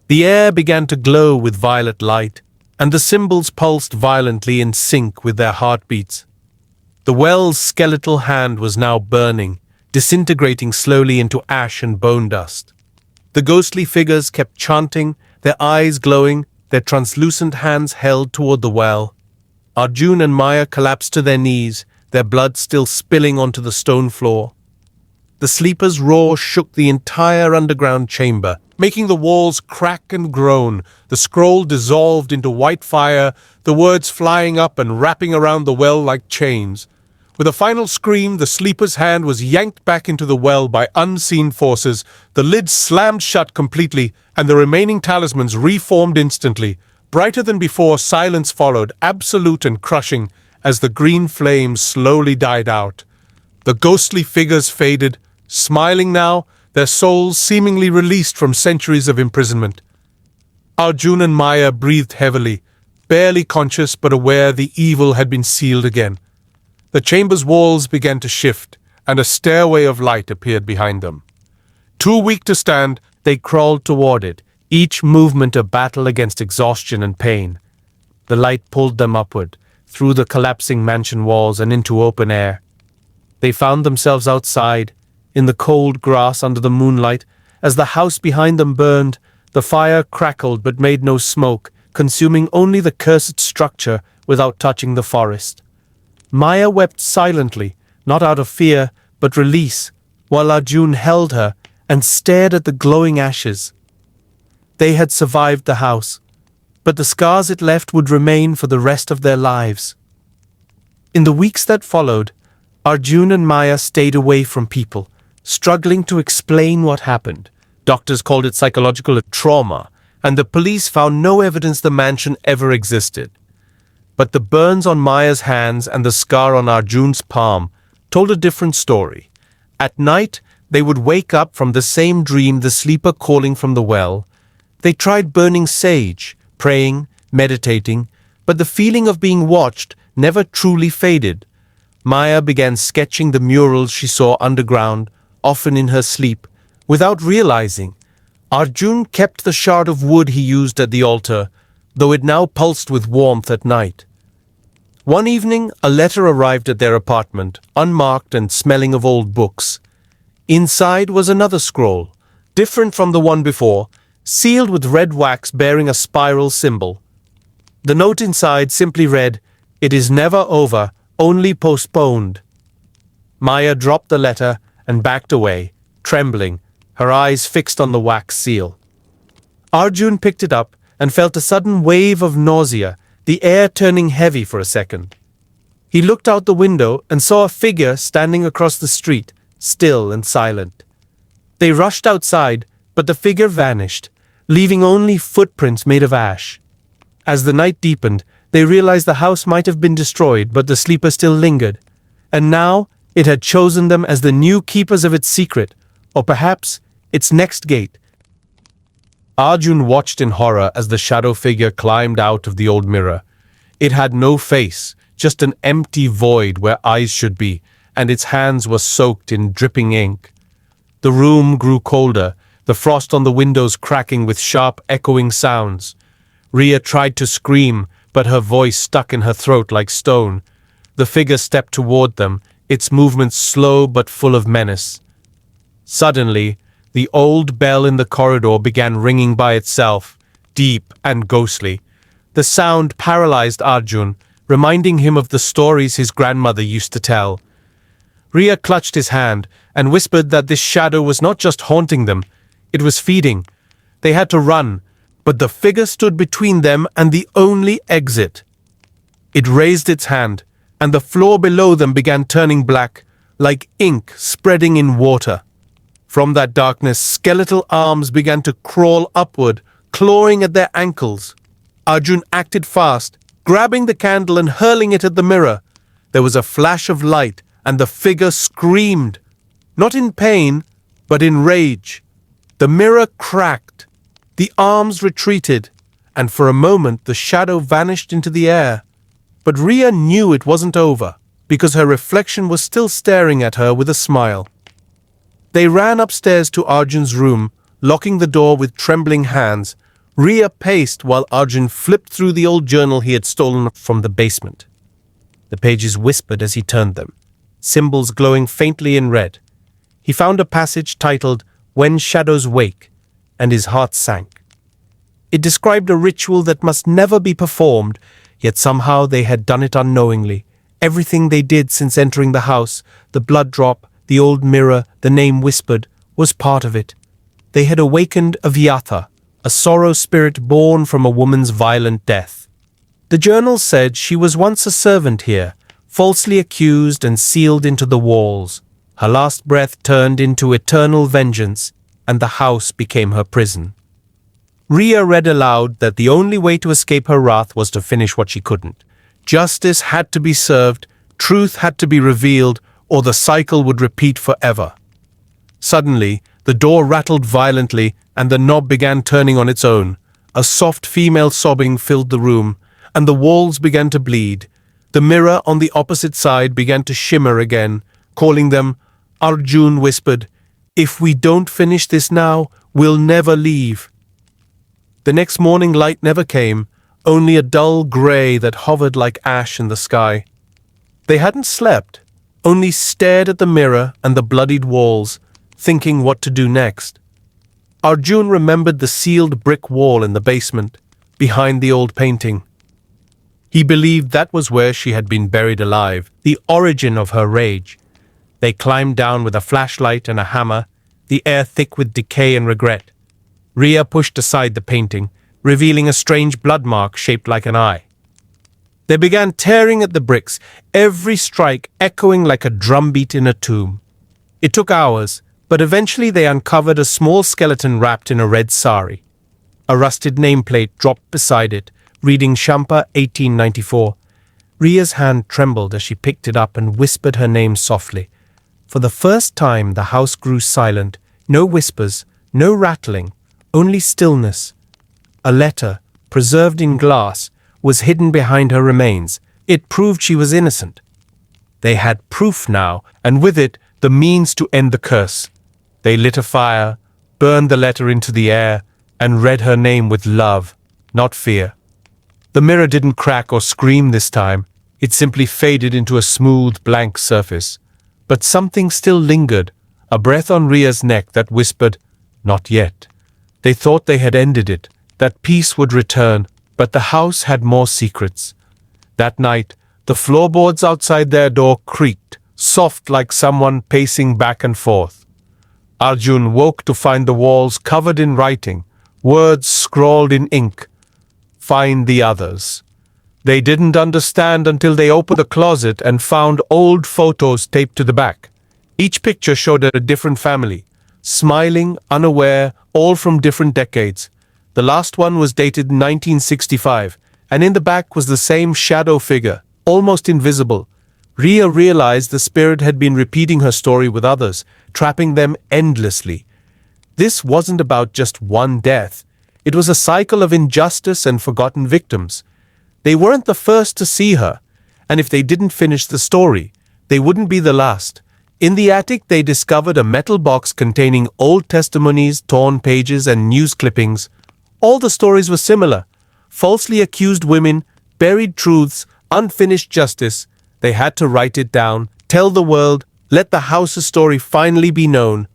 A: The air began to glow with violet light, and the symbols pulsed violently in sync with their heartbeats. The well's skeletal hand was now burning, disintegrating slowly into ash and bone dust. The ghostly figures kept chanting, their eyes glowing, their translucent hands held toward the well. Arjun and Maya collapsed to their knees, their blood still spilling onto the stone floor. The sleeper's roar shook the entire underground chamber, making the walls crack and groan. The scroll dissolved into white fire, the words flying up and wrapping around the well like chains. With a final scream, the sleeper's hand was yanked back into the well by unseen forces. The lid slammed shut completely, and the remaining talismans reformed instantly. Brighter than before, silence followed, absolute and crushing, as the green flames slowly died out. The ghostly figures faded, smiling now, their souls seemingly released from centuries of imprisonment. Arjun and Maya breathed heavily, barely conscious but aware the evil had been sealed again. The chamber's walls began to shift, and a stairway of light appeared behind them. Too weak to stand, they crawled toward it, each movement a battle against exhaustion and pain. The light pulled them upward, through the collapsing mansion walls and into open air. They found themselves outside, in the cold grass under the moonlight. As the house behind them burned, the fire crackled but made no smoke, consuming only the cursed structure without touching the forest. Maya wept silently, not out of fear, but release, while Arjun held her and stared at the glowing ashes. They had survived the house, but the scars it left would remain for the rest of their lives. In the weeks that followed, Arjun and Maya stayed away from people, struggling to explain what happened. Doctors called it psychological trauma, and the police found no evidence the mansion ever existed. But the burns on Maya's hands and the scar on Arjun's palm told a different story. At night, they would wake up from the same dream, the sleeper calling from the well. They tried burning sage, praying, meditating, but the feeling of being watched never truly faded. Maya began sketching the murals she saw underground, often in her sleep, without realizing. Arjun kept the shard of wood he used at the altar, though it now pulsed with warmth at night. One evening, a letter arrived at their apartment, unmarked and smelling of old books. Inside was another scroll, different from the one before, sealed with red wax bearing a spiral symbol. The note inside simply read, "It is never over, only postponed." Maya dropped the letter and backed away, trembling, her eyes fixed on the wax seal. Arjun picked it up and felt a sudden wave of nausea, the air turning heavy for a second. He looked out the window and saw a figure standing across the street, still and silent. They rushed outside, but the figure vanished, leaving only footprints made of ash. As the night deepened, they realized the house might have been destroyed, but the sleeper still lingered. And now it had chosen them as the new keepers of its secret, or perhaps its next gate. Arjun watched in horror as the shadow figure climbed out of the old mirror. It had no face, just an empty void where eyes should be, and its hands were soaked in dripping ink. The room grew colder, the frost on the windows cracking with sharp, echoing sounds. Ria tried to scream, but her voice stuck in her throat like stone. The figure stepped toward them, its movements slow but full of menace. Suddenly, the old bell in the corridor began ringing by itself, deep and ghostly. The sound paralyzed Arjun, reminding him of the stories his grandmother used to tell. Ria clutched his hand and whispered that this shadow was not just haunting them, it was feeding. They had to run, but the figure stood between them and the only exit. It raised its hand, and the floor below them began turning black, like ink spreading in water. From that darkness, skeletal arms began to crawl upward, clawing at their ankles. Arjun acted fast, grabbing the candle and hurling it at the mirror. There was a flash of light, and the figure screamed, not in pain, but in rage. The mirror cracked, the arms retreated, and for a moment the shadow vanished into the air. But Ria knew it wasn't over, because her reflection was still staring at her with a smile. They ran upstairs to Arjun's room, locking the door with trembling hands. Ria paced while Arjun flipped through the old journal he had stolen from the basement. The pages whispered as he turned them, symbols glowing faintly in red. He found a passage titled, "When Shadows Wake," and his heart sank. It described a ritual that must never be performed, yet somehow they had done it unknowingly. Everything they did since entering the house, the blood drop, the old mirror, the name whispered, was part of it. They had awakened a Vyatha, a sorrow spirit born from a woman's violent death. The journal said she was once a servant here, falsely accused and sealed into the walls. Her last breath turned into eternal vengeance, and the house became her prison. Ria read aloud that the only way to escape her wrath was to finish what she couldn't. Justice had to be served, truth had to be revealed, or the cycle would repeat forever. Suddenly, the door rattled violently, and the knob began turning on its own. A soft female sobbing filled the room, and the walls began to bleed. The mirror on the opposite side began to shimmer again, calling them. Arjun whispered, "If we don't finish this now, we'll never leave." The next morning light never came, only a dull grey that hovered like ash in the sky. They hadn't slept, only stared at the mirror and the bloodied walls, thinking what to do next. Arjun remembered the sealed brick wall in the basement, behind the old painting. He believed that was where she had been buried alive, the origin of her rage. They climbed down with a flashlight and a hammer, the air thick with decay and regret. Ria pushed aside the painting, revealing a strange blood mark shaped like an eye. They began tearing at the bricks, every strike echoing like a drumbeat in a tomb. It took hours, but eventually they uncovered a small skeleton wrapped in a red sari. A rusted nameplate dropped beside it, reading Champa 1894. Ria's hand trembled as she picked it up and whispered her name softly. For the first time the house grew silent, no whispers, no rattling, only stillness. A letter, preserved in glass, was hidden behind her remains. It proved she was innocent. They had proof now, and with it, the means to end the curse. They lit a fire, burned the letter into the air, and read her name with love, not fear. The mirror didn't crack or scream this time. It simply faded into a smooth, blank surface. But something still lingered, a breath on Ria's neck that whispered, "Not yet." They thought they had ended it, that peace would return, but the house had more secrets. That night, the floorboards outside their door creaked, soft like someone pacing back and forth. Arjun woke to find the walls covered in writing, words scrawled in ink. "Find the others." They didn't understand until they opened the closet and found old photos taped to the back. Each picture showed a different family, smiling, unaware, all from different decades. The last one was dated 1965, and in the back was the same shadow figure, almost invisible. Ria realized the spirit had been repeating her story with others, trapping them endlessly. This wasn't about just one death. It was a cycle of injustice and forgotten victims. They weren't the first to see her, and if they didn't finish the story, they wouldn't be the last. In the attic, they discovered a metal box containing old testimonies, torn pages, and news clippings. All the stories were similar. Falsely accused women, buried truths, unfinished justice. They had to write it down, tell the world, let the house's story finally be known.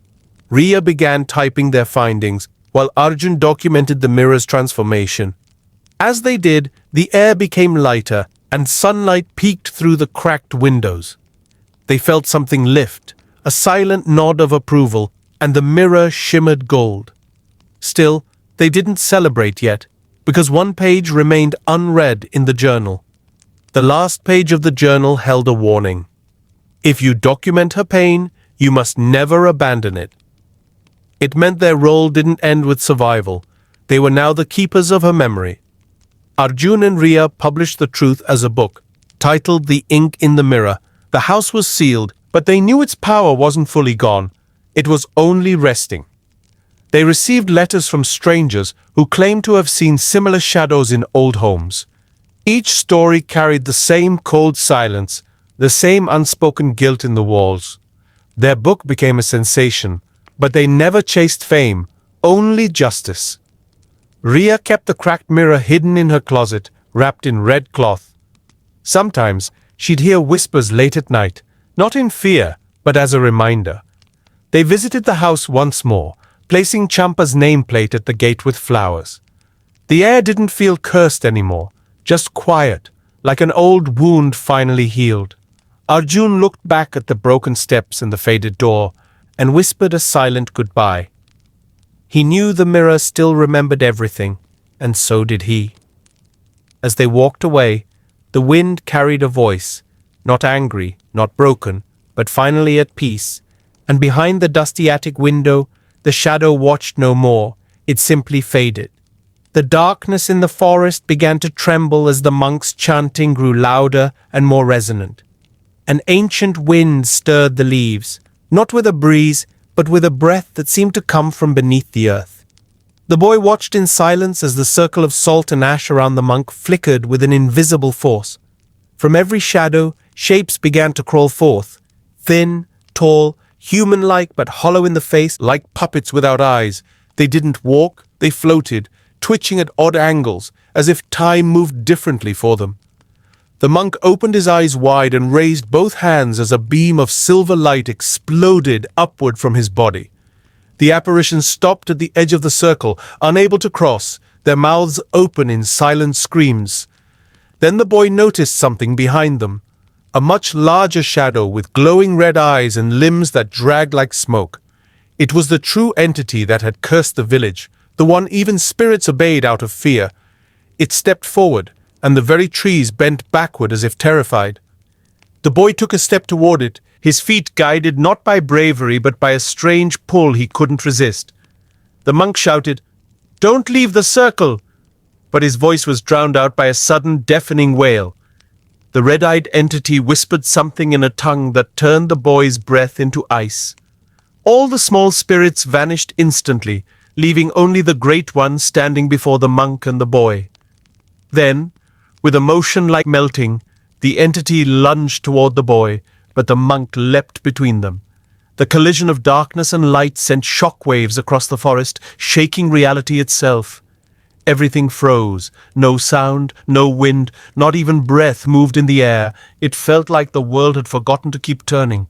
A: Ria began typing their findings, while Arjun documented the mirror's transformation. As they did, the air became lighter, and sunlight peeked through the cracked windows. They felt something lift, a silent nod of approval, and the mirror shimmered gold. Still, they didn't celebrate yet, because one page remained unread in the journal. The last page of the journal held a warning. If you document her pain, you must never abandon it. It meant their role didn't end with survival. They were now the keepers of her memory. Arjun and Ria published the truth as a book, titled The Ink in the Mirror. The house was sealed, but they knew its power wasn't fully gone. It was only resting. They received letters from strangers who claimed to have seen similar shadows in old homes. Each story carried the same cold silence, the same unspoken guilt in the walls. Their book became a sensation, but they never chased fame, only justice. Ria kept the cracked mirror hidden in her closet, wrapped in red cloth. Sometimes she'd hear whispers late at night, not in fear, but as a reminder. They visited the house once more, placing Champa's nameplate at the gate with flowers. The air didn't feel cursed anymore, just quiet, like an old wound finally healed. Arjun looked back at the broken steps and the faded door, and whispered a silent goodbye. He knew the mirror still remembered everything, and so did he. As they walked away, the wind carried a voice, not angry, not broken, but finally at peace, and behind the dusty attic window, the shadow watched no more, it simply faded. The darkness in the forest began to tremble as the monks' chanting grew louder and more resonant. An ancient wind stirred the leaves, not with a breeze, but with a breath that seemed to come from beneath the earth. The boy watched in silence as the circle of salt and ash around the monk flickered with an invisible force. From every shadow, shapes began to crawl forth, thin, tall, human-like but hollow in the face, like puppets without eyes. They didn't walk, they floated, twitching at odd angles, as if time moved differently for them. The monk opened his eyes wide and raised both hands as a beam of silver light exploded upward from his body. The apparitions stopped at the edge of the circle, unable to cross, their mouths open in silent screams. Then the boy noticed something behind them, a much larger shadow with glowing red eyes and limbs that dragged like smoke. It was the true entity that had cursed the village, the one even spirits obeyed out of fear. It stepped forward, and the very trees bent backward as if terrified. The boy took a step toward it, his feet guided not by bravery but by a strange pull he couldn't resist. The monk shouted, "Don't leave the circle!" But his voice was drowned out by a sudden, deafening wail. The red-eyed entity whispered something in a tongue that turned the boy's breath into ice. All the small spirits vanished instantly, leaving only the great one standing before the monk and the boy. Then, with a motion like melting, the entity lunged toward the boy, but the monk leapt between them. The collision of darkness and light sent shockwaves across the forest, shaking reality itself. Everything froze. No sound, no wind, not even breath moved in the air. It felt like the world had forgotten to keep turning.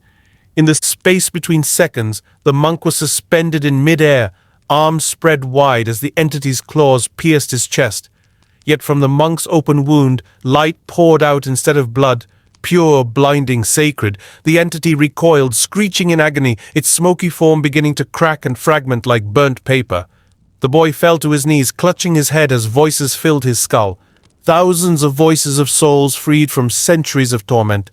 A: In the space between seconds, the monk was suspended in mid-air, arms spread wide as the entity's claws pierced his chest. Yet from the monk's open wound, light poured out instead of blood, pure, blinding, sacred. The entity recoiled, screeching in agony, its smoky form beginning to crack and fragment like burnt paper. The boy fell to his knees, clutching his head as voices filled his skull. thousands of voices of souls freed from centuries of torment.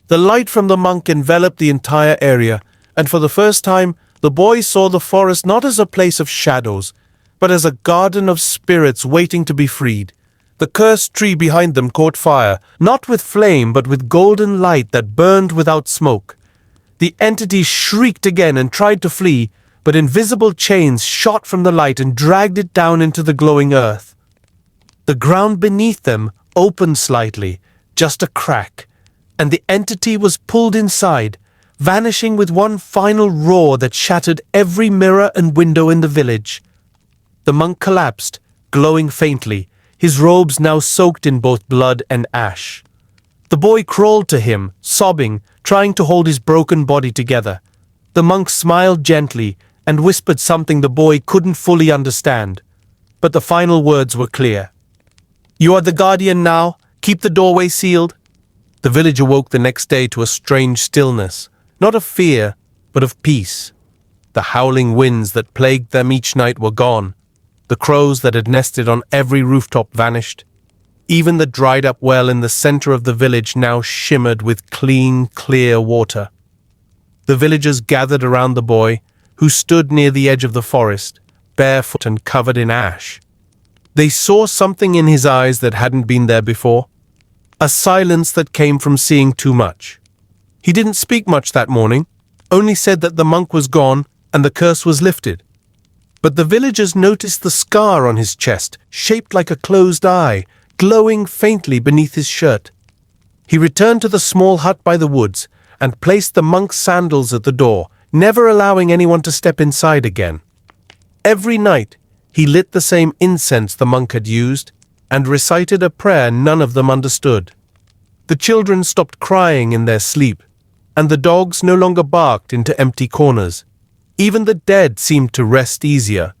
A: The light from the monk enveloped the entire area, and for the first time, the boy saw the forest not as a place of shadows, but as a garden of spirits waiting to be freed. The cursed tree behind them caught fire, not with flame but with golden light that burned without smoke. The entity shrieked again and tried to flee, but invisible chains shot from the light and dragged it down into the glowing earth. The ground beneath them opened slightly, just a crack, and the entity was pulled inside, vanishing with one final roar that shattered every mirror and window in the village. The monk collapsed, glowing faintly, his robes now soaked in both blood and ash. The boy crawled to him, sobbing, trying to hold his broken body together. The monk smiled gently and whispered something the boy couldn't fully understand. But the final words were clear. "You are the guardian now. Keep the doorway sealed." The village awoke the next day to a strange stillness, not of fear, but of peace. The howling winds that plagued them each night were gone. The crows that had nested on every rooftop vanished. Even the dried-up well in the center of the village now shimmered with clean, clear water. The villagers gathered around the boy, who stood near the edge of the forest, barefoot and covered in ash. They saw something in his eyes that hadn't been there before, a silence that came from seeing too much. He didn't speak much that morning, only said that the monk was gone and the curse was lifted. But the villagers noticed the scar on his chest, shaped like a closed eye, glowing faintly beneath his shirt. He returned to the small hut by the woods and placed the monk's sandals at the door, never allowing anyone to step inside again. Every night, he lit the same incense the monk had used and recited a prayer none of them understood. The children stopped crying in their sleep, and the dogs no longer barked into empty corners. Even the dead seemed to rest easier.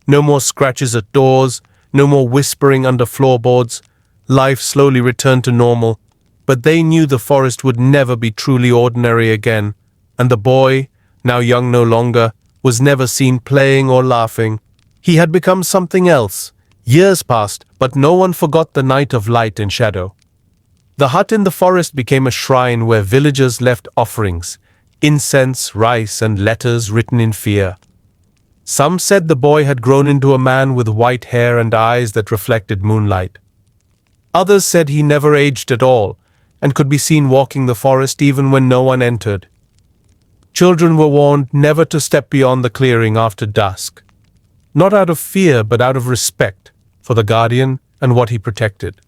A: No more scratches at doors, no more whispering under floorboards. Life slowly returned to normal, but they knew the forest would never be truly ordinary again, and the boy, now young no longer, was never seen playing or laughing. He had become something else. Years passed, but no one forgot the night of light and shadow. The hut in the forest became a shrine where villagers left offerings, incense, rice, and letters written in fear. Some said the boy had grown into a man with white hair and eyes that reflected moonlight. Others said he never aged at all, and could be seen walking the forest even when no one entered. Children were warned never to step beyond the clearing after dusk, not out of fear but out of respect for the guardian and what he protected.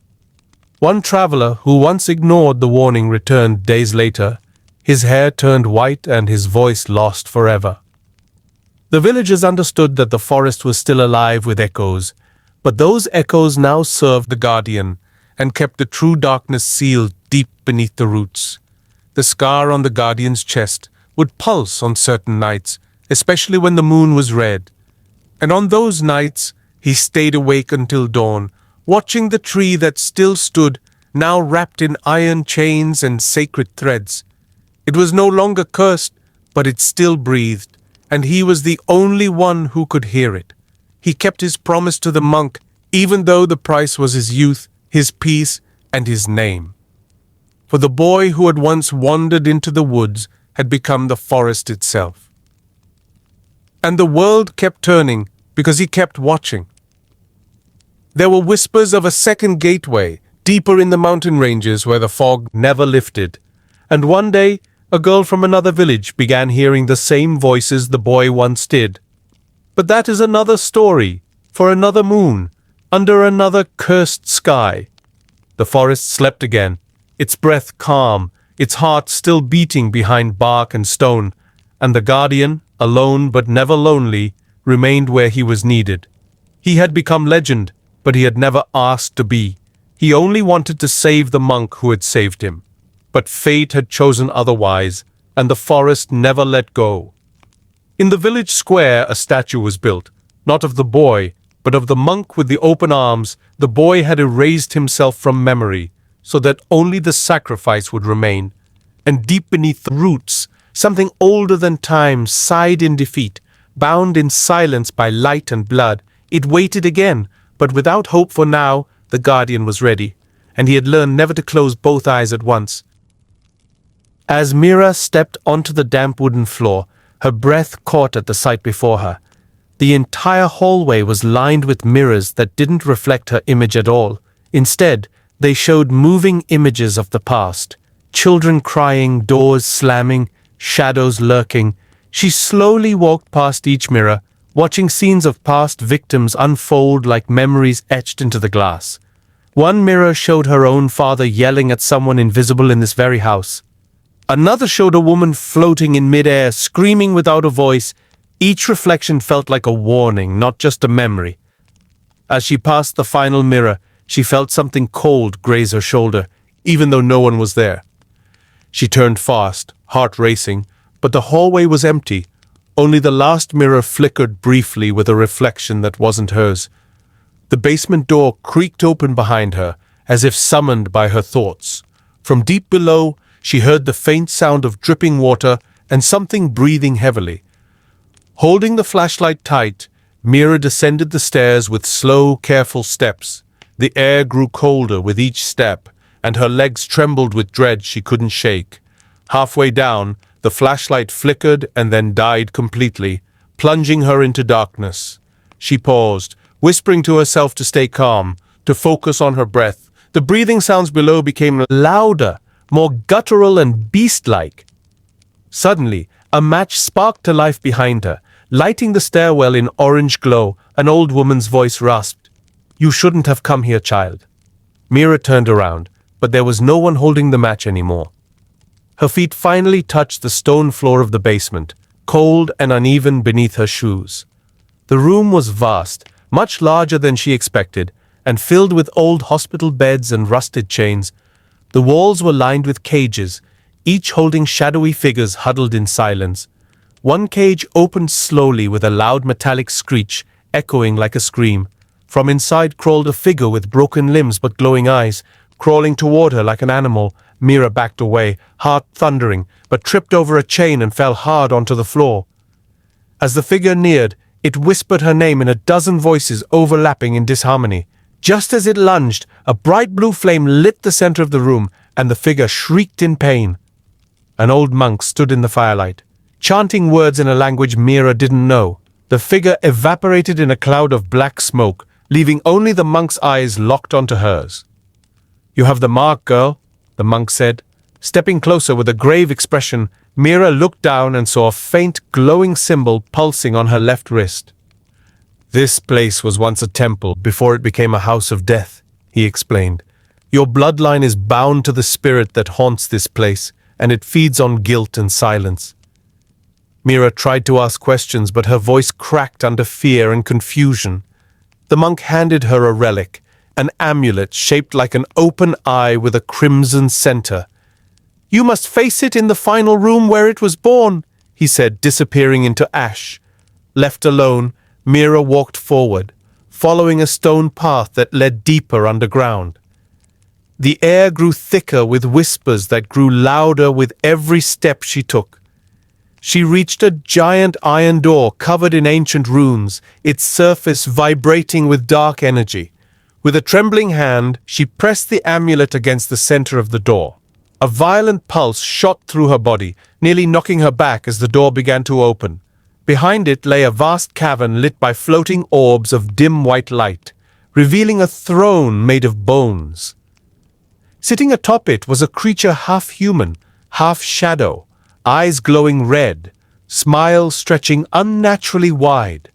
A: One traveler who once ignored the warning returned days later, his hair turned white and his voice lost forever. The villagers understood that the forest was still alive with echoes, but those echoes now served the guardian and kept the true darkness sealed deep beneath the roots. The scar on the guardian's chest would pulse on certain nights, especially when the moon was red. And on those nights, he stayed awake until dawn, watching the tree that still stood, now wrapped in iron chains and sacred threads. It was no longer cursed, but it still breathed, and he was the only one who could hear it. He kept his promise to the monk, even though the price was his youth, his peace, and his name. For the boy who had once wandered into the woods had become the forest itself. And the world kept turning because he kept watching. There were whispers of a second gateway, deeper in the mountain ranges where the fog never lifted, and one day a girl from another village began hearing the same voices the boy once did. But that is another story, for another moon, under another cursed sky. The forest slept again, its breath calm, its heart still beating behind bark and stone, and the guardian, alone but never lonely, remained where he was needed. He had become legend, but he had never asked to be. He only wanted to save the monk who had saved him. But fate had chosen otherwise, and the forest never let go. In the village square a statue was built, not of the boy, but of the monk with the open arms. The boy had erased himself from memory, so that only the sacrifice would remain. And deep beneath the roots, something older than time sighed in defeat, bound in silence by light and blood. It waited again, but without hope for now. The the guardian was ready, and he had learned never to close both eyes at once. As Mira stepped onto the damp wooden floor, her breath caught at the sight before her. The entire hallway was lined with mirrors that didn't reflect her image at all. Instead, they showed moving images of the past. Children crying, doors slamming, shadows lurking. She slowly walked past each mirror, watching scenes of past victims unfold like memories etched into the glass. One mirror showed her own father yelling at someone invisible in this very house. Another showed a woman floating in midair, screaming without a voice. Each reflection felt like a warning, not just a memory. As she passed the final mirror, she felt something cold graze her shoulder, even though no one was there. She turned fast, heart racing, but the hallway was empty. Only the last mirror flickered briefly with a reflection that wasn't hers. The basement door creaked open behind her, as if summoned by her thoughts. From deep below, she heard the faint sound of dripping water and something breathing heavily. Holding the flashlight tight, Mira descended the stairs with slow, careful steps. The air grew colder with each step, and her legs trembled with dread she couldn't shake. Halfway down, the flashlight flickered and then died completely, plunging her into darkness. She paused, whispering to herself to stay calm, to focus on her breath. The breathing sounds below became louder, more guttural and beast-like. Suddenly, a match sparked to life behind her, lighting the stairwell in orange glow. An old woman's voice rasped, "You shouldn't have come here, child." Mira turned around, but there was no one holding the match anymore. Her feet finally touched the stone floor of the basement, cold and uneven beneath her shoes. The room was vast, much larger than she expected, and filled with old hospital beds and rusted chains. The walls were lined with cages, each holding shadowy figures huddled in silence. One cage opened slowly with a loud metallic screech, echoing like a scream. From inside crawled a figure with broken limbs but glowing eyes. Crawling toward her like an animal, Mira backed away, heart thundering, but tripped over a chain and fell hard onto the floor. As the figure neared, it whispered her name in a dozen voices overlapping in disharmony. Just as it lunged, a bright blue flame lit the center of the room, and the figure shrieked in pain. An old monk stood in the firelight, chanting words in a language Mira didn't know. The figure evaporated in a cloud of black smoke, leaving only the monk's eyes locked onto hers. "You have the mark, girl," the monk said. Stepping closer with a grave expression, Mira looked down and saw a faint, glowing symbol pulsing on her left wrist. "This place was once a temple before it became a house of death," he explained. "Your bloodline is bound to the spirit that haunts this place, and it feeds on guilt and silence." Mira tried to ask questions, but her voice cracked under fear and confusion. The monk handed her a relic, an amulet shaped like an open eye with a crimson center. "You must face it in the final room where it was born," he said, disappearing into ash. Left alone, Mira walked forward, following a stone path that led deeper underground. The air grew thicker with whispers that grew louder with every step she took. She reached a giant iron door covered in ancient runes, its surface vibrating with dark energy. With a trembling hand, she pressed the amulet against the center of the door. A violent pulse shot through her body, nearly knocking her back as the door began to open. Behind it lay a vast cavern lit by floating orbs of dim white light, revealing a throne made of bones. Sitting atop it was a creature half human, half shadow, eyes glowing red, smile stretching unnaturally wide.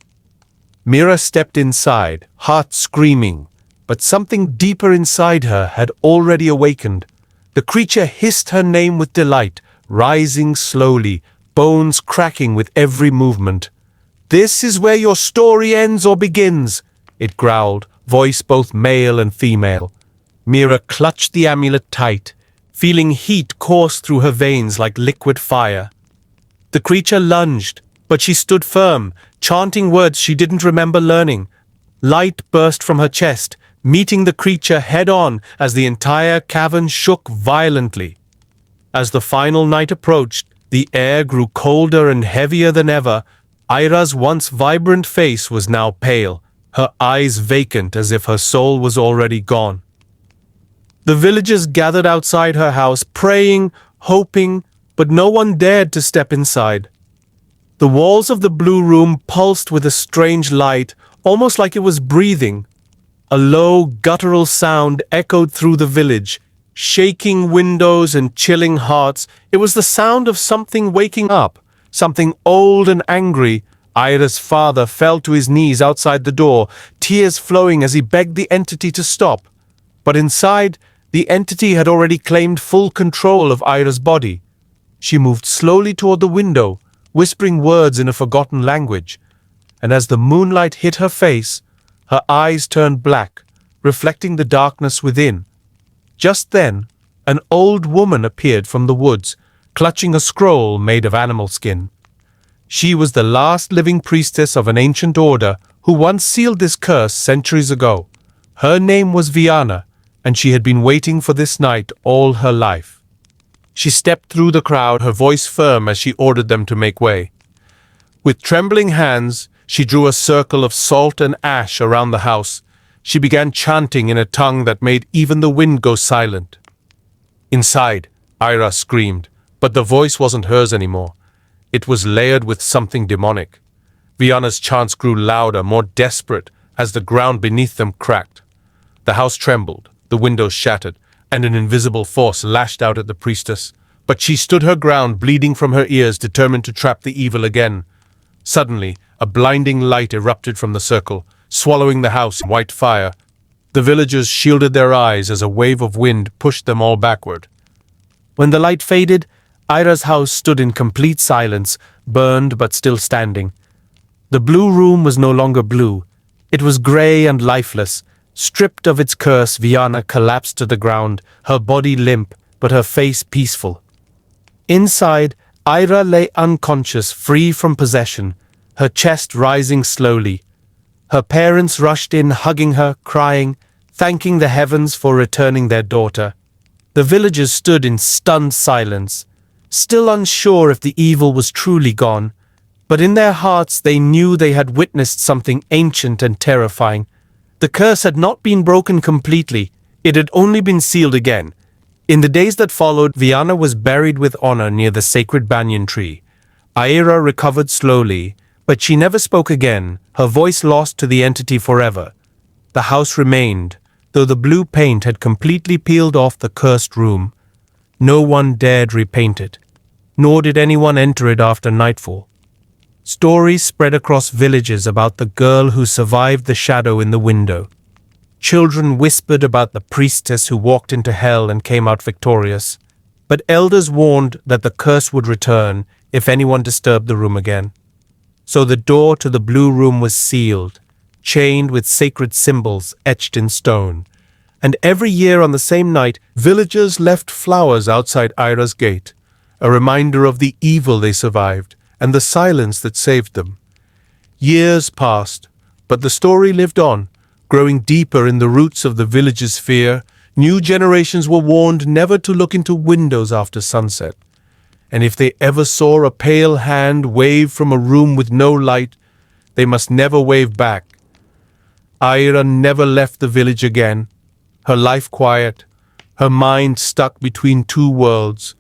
A: Mira stepped inside, heart screaming, but something deeper inside her had already awakened. The creature hissed her name with delight, rising slowly, bones cracking with every movement. "This is where your story ends or begins," it growled, voice both male and female. Mira clutched the amulet tight, feeling heat course through her veins like liquid fire. The creature lunged, but she stood firm, chanting words she didn't remember learning. Light burst from her chest, meeting the creature head-on as the entire cavern shook violently. As the final night approached, the air grew colder and heavier than ever. Ira's once vibrant face was now pale, her eyes vacant as if her soul was already gone. The villagers gathered outside her house, praying, hoping, but no one dared to step inside. The walls of the blue room pulsed with a strange light, almost like it was breathing. A low, guttural sound echoed through the village, shaking windows and chilling hearts. It was the sound of something waking up, something old and angry. Ira's father fell to his knees outside the door, tears flowing as he begged the entity to stop. But inside, the entity had already claimed full control of Ira's body. She moved slowly toward the window, whispering words in a forgotten language, and as the moonlight hit her face, her eyes turned black, reflecting the darkness within. Just then, an old woman appeared from the woods, clutching a scroll made of animal skin. She was the last living priestess of an ancient order who once sealed this curse centuries ago. Her name was Viana, and she had been waiting for this night all her life. She stepped through the crowd, her voice firm as she ordered them to make way. With trembling hands, she drew a circle of salt and ash around the house. She began chanting in a tongue that made even the wind go silent. Inside, Ira screamed, but the voice wasn't hers anymore. It was layered with something demonic. Viana's chants grew louder, more desperate, as the ground beneath them cracked. The house trembled, the windows shattered, and an invisible force lashed out at the priestess. But she stood her ground, bleeding from her ears, determined to trap the evil again. Suddenly, a blinding light erupted from the circle, swallowing the house in white fire. The villagers shielded their eyes as a wave of wind pushed them all backward. When the light faded, Ira's house stood in complete silence, burned but still standing. The blue room was no longer blue. It was gray and lifeless. Stripped of its curse, Viana collapsed to the ground, her body limp, but her face peaceful. Inside, Ira lay unconscious, free from possession, her chest rising slowly. Her parents rushed in, hugging her, crying, thanking the heavens for returning their daughter. The villagers stood in stunned silence, still unsure if the evil was truly gone, but in their hearts they knew they had witnessed something ancient and terrifying. The curse had not been broken completely, it had only been sealed again. In the days that followed, Viana was buried with honor near the sacred banyan tree. Ira recovered slowly, but she never spoke again, her voice lost to the entity forever. The house remained, though the blue paint had completely peeled off the cursed room. No one dared repaint it, nor did anyone enter it after nightfall. Stories spread across villages about the girl who survived the shadow in the window. Children whispered about the priestess who walked into hell and came out victorious. But elders warned that the curse would return if anyone disturbed the room again. So the door to the blue room was sealed, chained with sacred symbols etched in stone. And every year on the same night, villagers left flowers outside Ira's gate, a reminder of the evil they survived and the silence that saved them. Years passed, but the story lived on, growing deeper in the roots of the village's fear. New generations were warned never to look into windows after sunset, and if they ever saw a pale hand wave from a room with no light, they must never wave back. Ira never left the village again, her life quiet, her mind stuck between two worlds.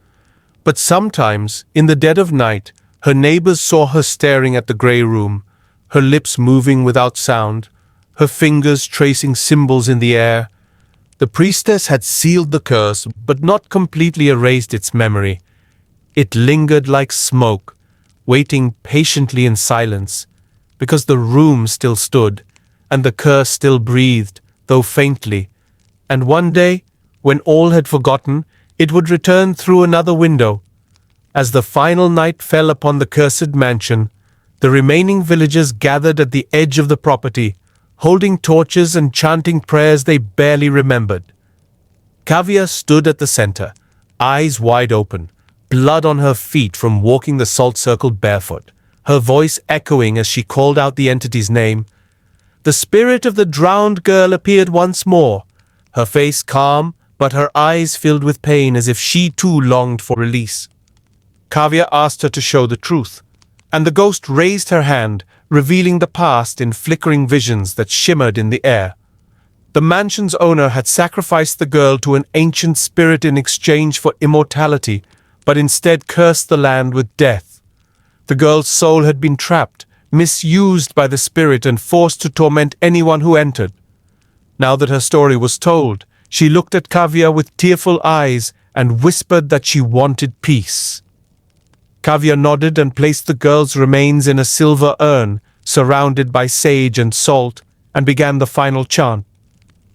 A: But sometimes, in the dead of night, her neighbors saw her staring at the grey room, her lips moving without sound, her fingers tracing symbols in the air. The priestess had sealed the curse, but not completely erased its memory. It lingered like smoke, waiting patiently in silence, because the room still stood, and the curse still breathed, though faintly. And one day, when all had forgotten, it would return through another window. As the final night fell upon the cursed mansion, the remaining villagers gathered at the edge of the property, holding torches and chanting prayers they barely remembered. Kavya stood at the center, eyes wide open, blood on her feet from walking the salt circle barefoot, her voice echoing as she called out the entity's name. The spirit of the drowned girl appeared once more, her face calm, but her eyes filled with pain as if she too longed for release. Kavya asked her to show the truth, and the ghost raised her hand, revealing the past in flickering visions that shimmered in the air. The mansion's owner had sacrificed the girl to an ancient spirit in exchange for immortality, but instead cursed the land with death. The girl's soul had been trapped, misused by the spirit and forced to torment anyone who entered. Now that her story was told, she looked at Kavya with tearful eyes and whispered that she wanted peace. Kavya nodded and placed the girl's remains in a silver urn, surrounded by sage and salt, and began the final chant.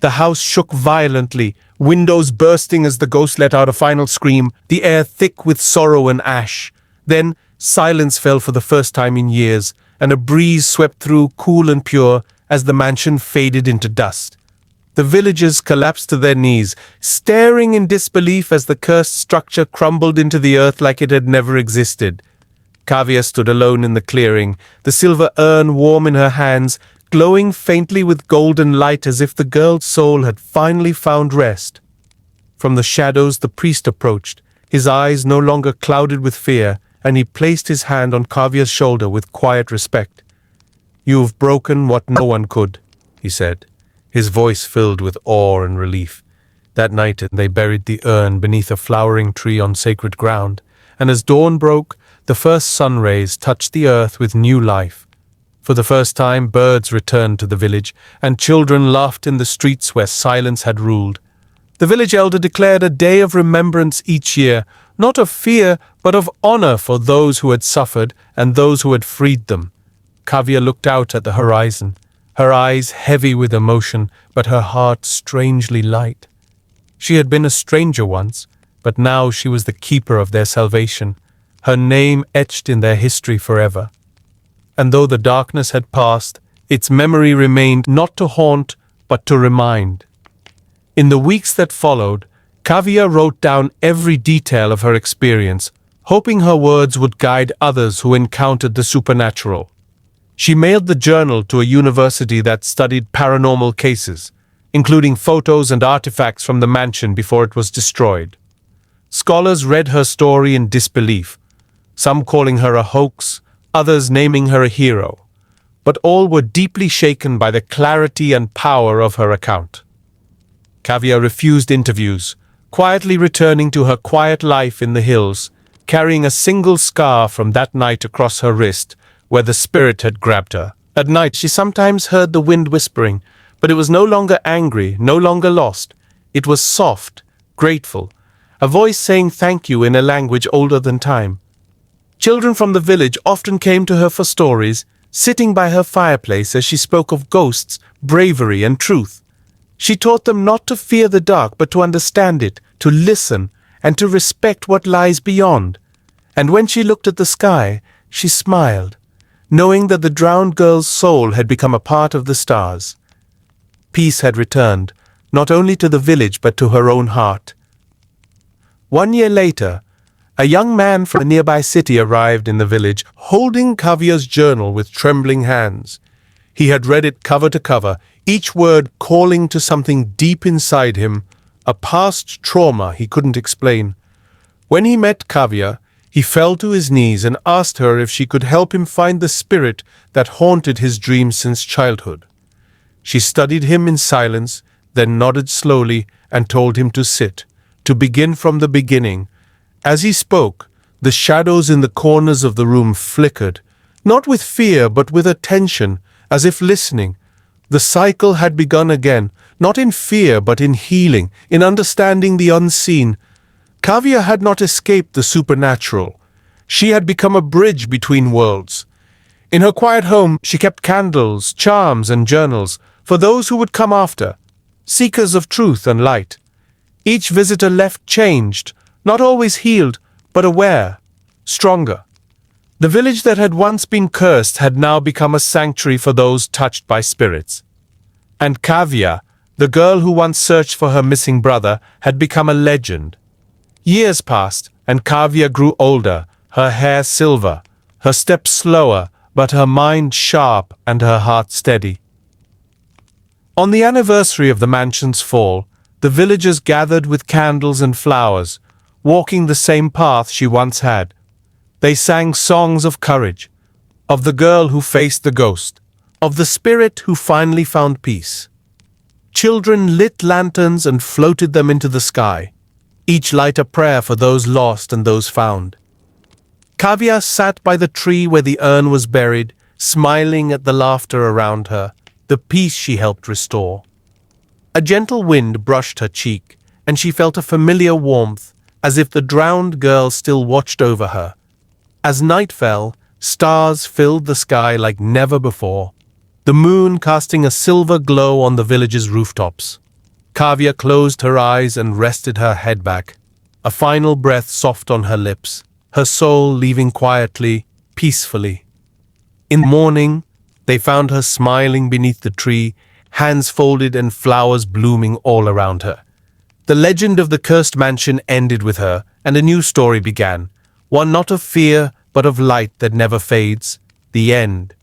A: The house shook violently, windows bursting as the ghost let out a final scream, the air thick with sorrow and ash. Then silence fell for the first time in years, and a breeze swept through, cool and pure, as the mansion faded into dust. The villagers collapsed to their knees, staring in disbelief as the cursed structure crumbled into the earth like it had never existed. Kavya stood alone in the clearing, the silver urn warm in her hands, glowing faintly with golden light as if the girl's soul had finally found rest. From the shadows the priest approached, his eyes no longer clouded with fear, and he placed his hand on Kavya's shoulder with quiet respect. "You've broken what no one could," he said, his voice filled with awe and relief. That night they buried the urn beneath a flowering tree on sacred ground, and as dawn broke, the first sun rays touched the earth with new life. For the first time, birds returned to the village, and children laughed in the streets where silence had ruled. The village elder declared a day of remembrance each year, not of fear, but of honor for those who had suffered and those who had freed them. Kavya looked out at the horizon, her eyes heavy with emotion, but her heart strangely light. She had been a stranger once, but now she was the keeper of their salvation, her name etched in their history forever. And though the darkness had passed, its memory remained not to haunt, but to remind. In the weeks that followed, Kavya wrote down every detail of her experience, hoping her words would guide others who encountered the supernatural. She mailed the journal to a university that studied paranormal cases, including photos and artifacts from the mansion before it was destroyed. Scholars read her story in disbelief, some calling her a hoax, others naming her a hero, but all were deeply shaken by the clarity and power of her account. Kavya refused interviews, quietly returning to her quiet life in the hills, carrying a single scar from that night across her wrist, where the spirit had grabbed her. At night she sometimes heard the wind whispering, but it was no longer angry, no longer lost. It was soft, grateful, a voice saying thank you in a language older than time. Children from the village often came to her for stories, sitting by her fireplace as she spoke of ghosts, bravery, and truth. She taught them not to fear the dark, but to understand it, to listen, and to respect what lies beyond. And when she looked at the sky, she smiled, knowing that the drowned girl's soul had become a part of the stars. Peace had returned, not only to the village but to her own heart. 1 year later, a young man from a nearby city arrived in the village, holding Kavya's journal with trembling hands. He had read it cover to cover, each word calling to something deep inside him, a past trauma he couldn't explain. When he met Kavya, he fell to his knees and asked her if she could help him find the spirit that haunted his dreams since childhood. She studied him in silence, then nodded slowly and told him to sit, to begin from the beginning. As he spoke, the shadows in the corners of the room flickered, not with fear but with attention, as if listening. The cycle had begun again, not in fear but in healing, in understanding the unseen. Kavya had not escaped the supernatural. She had become a bridge between worlds. In her quiet home, she kept candles, charms, and journals for those who would come after, seekers of truth and light. Each visitor left changed, not always healed, but aware, stronger. The village that had once been cursed had now become a sanctuary for those touched by spirits. And Kavya, the girl who once searched for her missing brother, had become a legend. Years passed, and Kavya grew older, her hair silver, her steps slower, but her mind sharp and her heart steady. On the anniversary of the mansion's fall, the villagers gathered with candles and flowers, walking the same path she once had. They sang songs of courage, of the girl who faced the ghost, of the spirit who finally found peace. Children lit lanterns and floated them into the sky, each light a prayer for those lost and those found. Kavya sat by the tree where the urn was buried, smiling at the laughter around her, the peace she helped restore. A gentle wind brushed her cheek, and she felt a familiar warmth, as if the drowned girl still watched over her. As night fell, stars filled the sky like never before, the moon casting a silver glow on the village's rooftops. Kavya closed her eyes and rested her head back, a final breath soft on her lips, her soul leaving quietly, peacefully. In the morning, they found her smiling beneath the tree, hands folded and flowers blooming all around her. The legend of the cursed mansion ended with her, and a new story began, one not of fear, but of light that never fades, the end.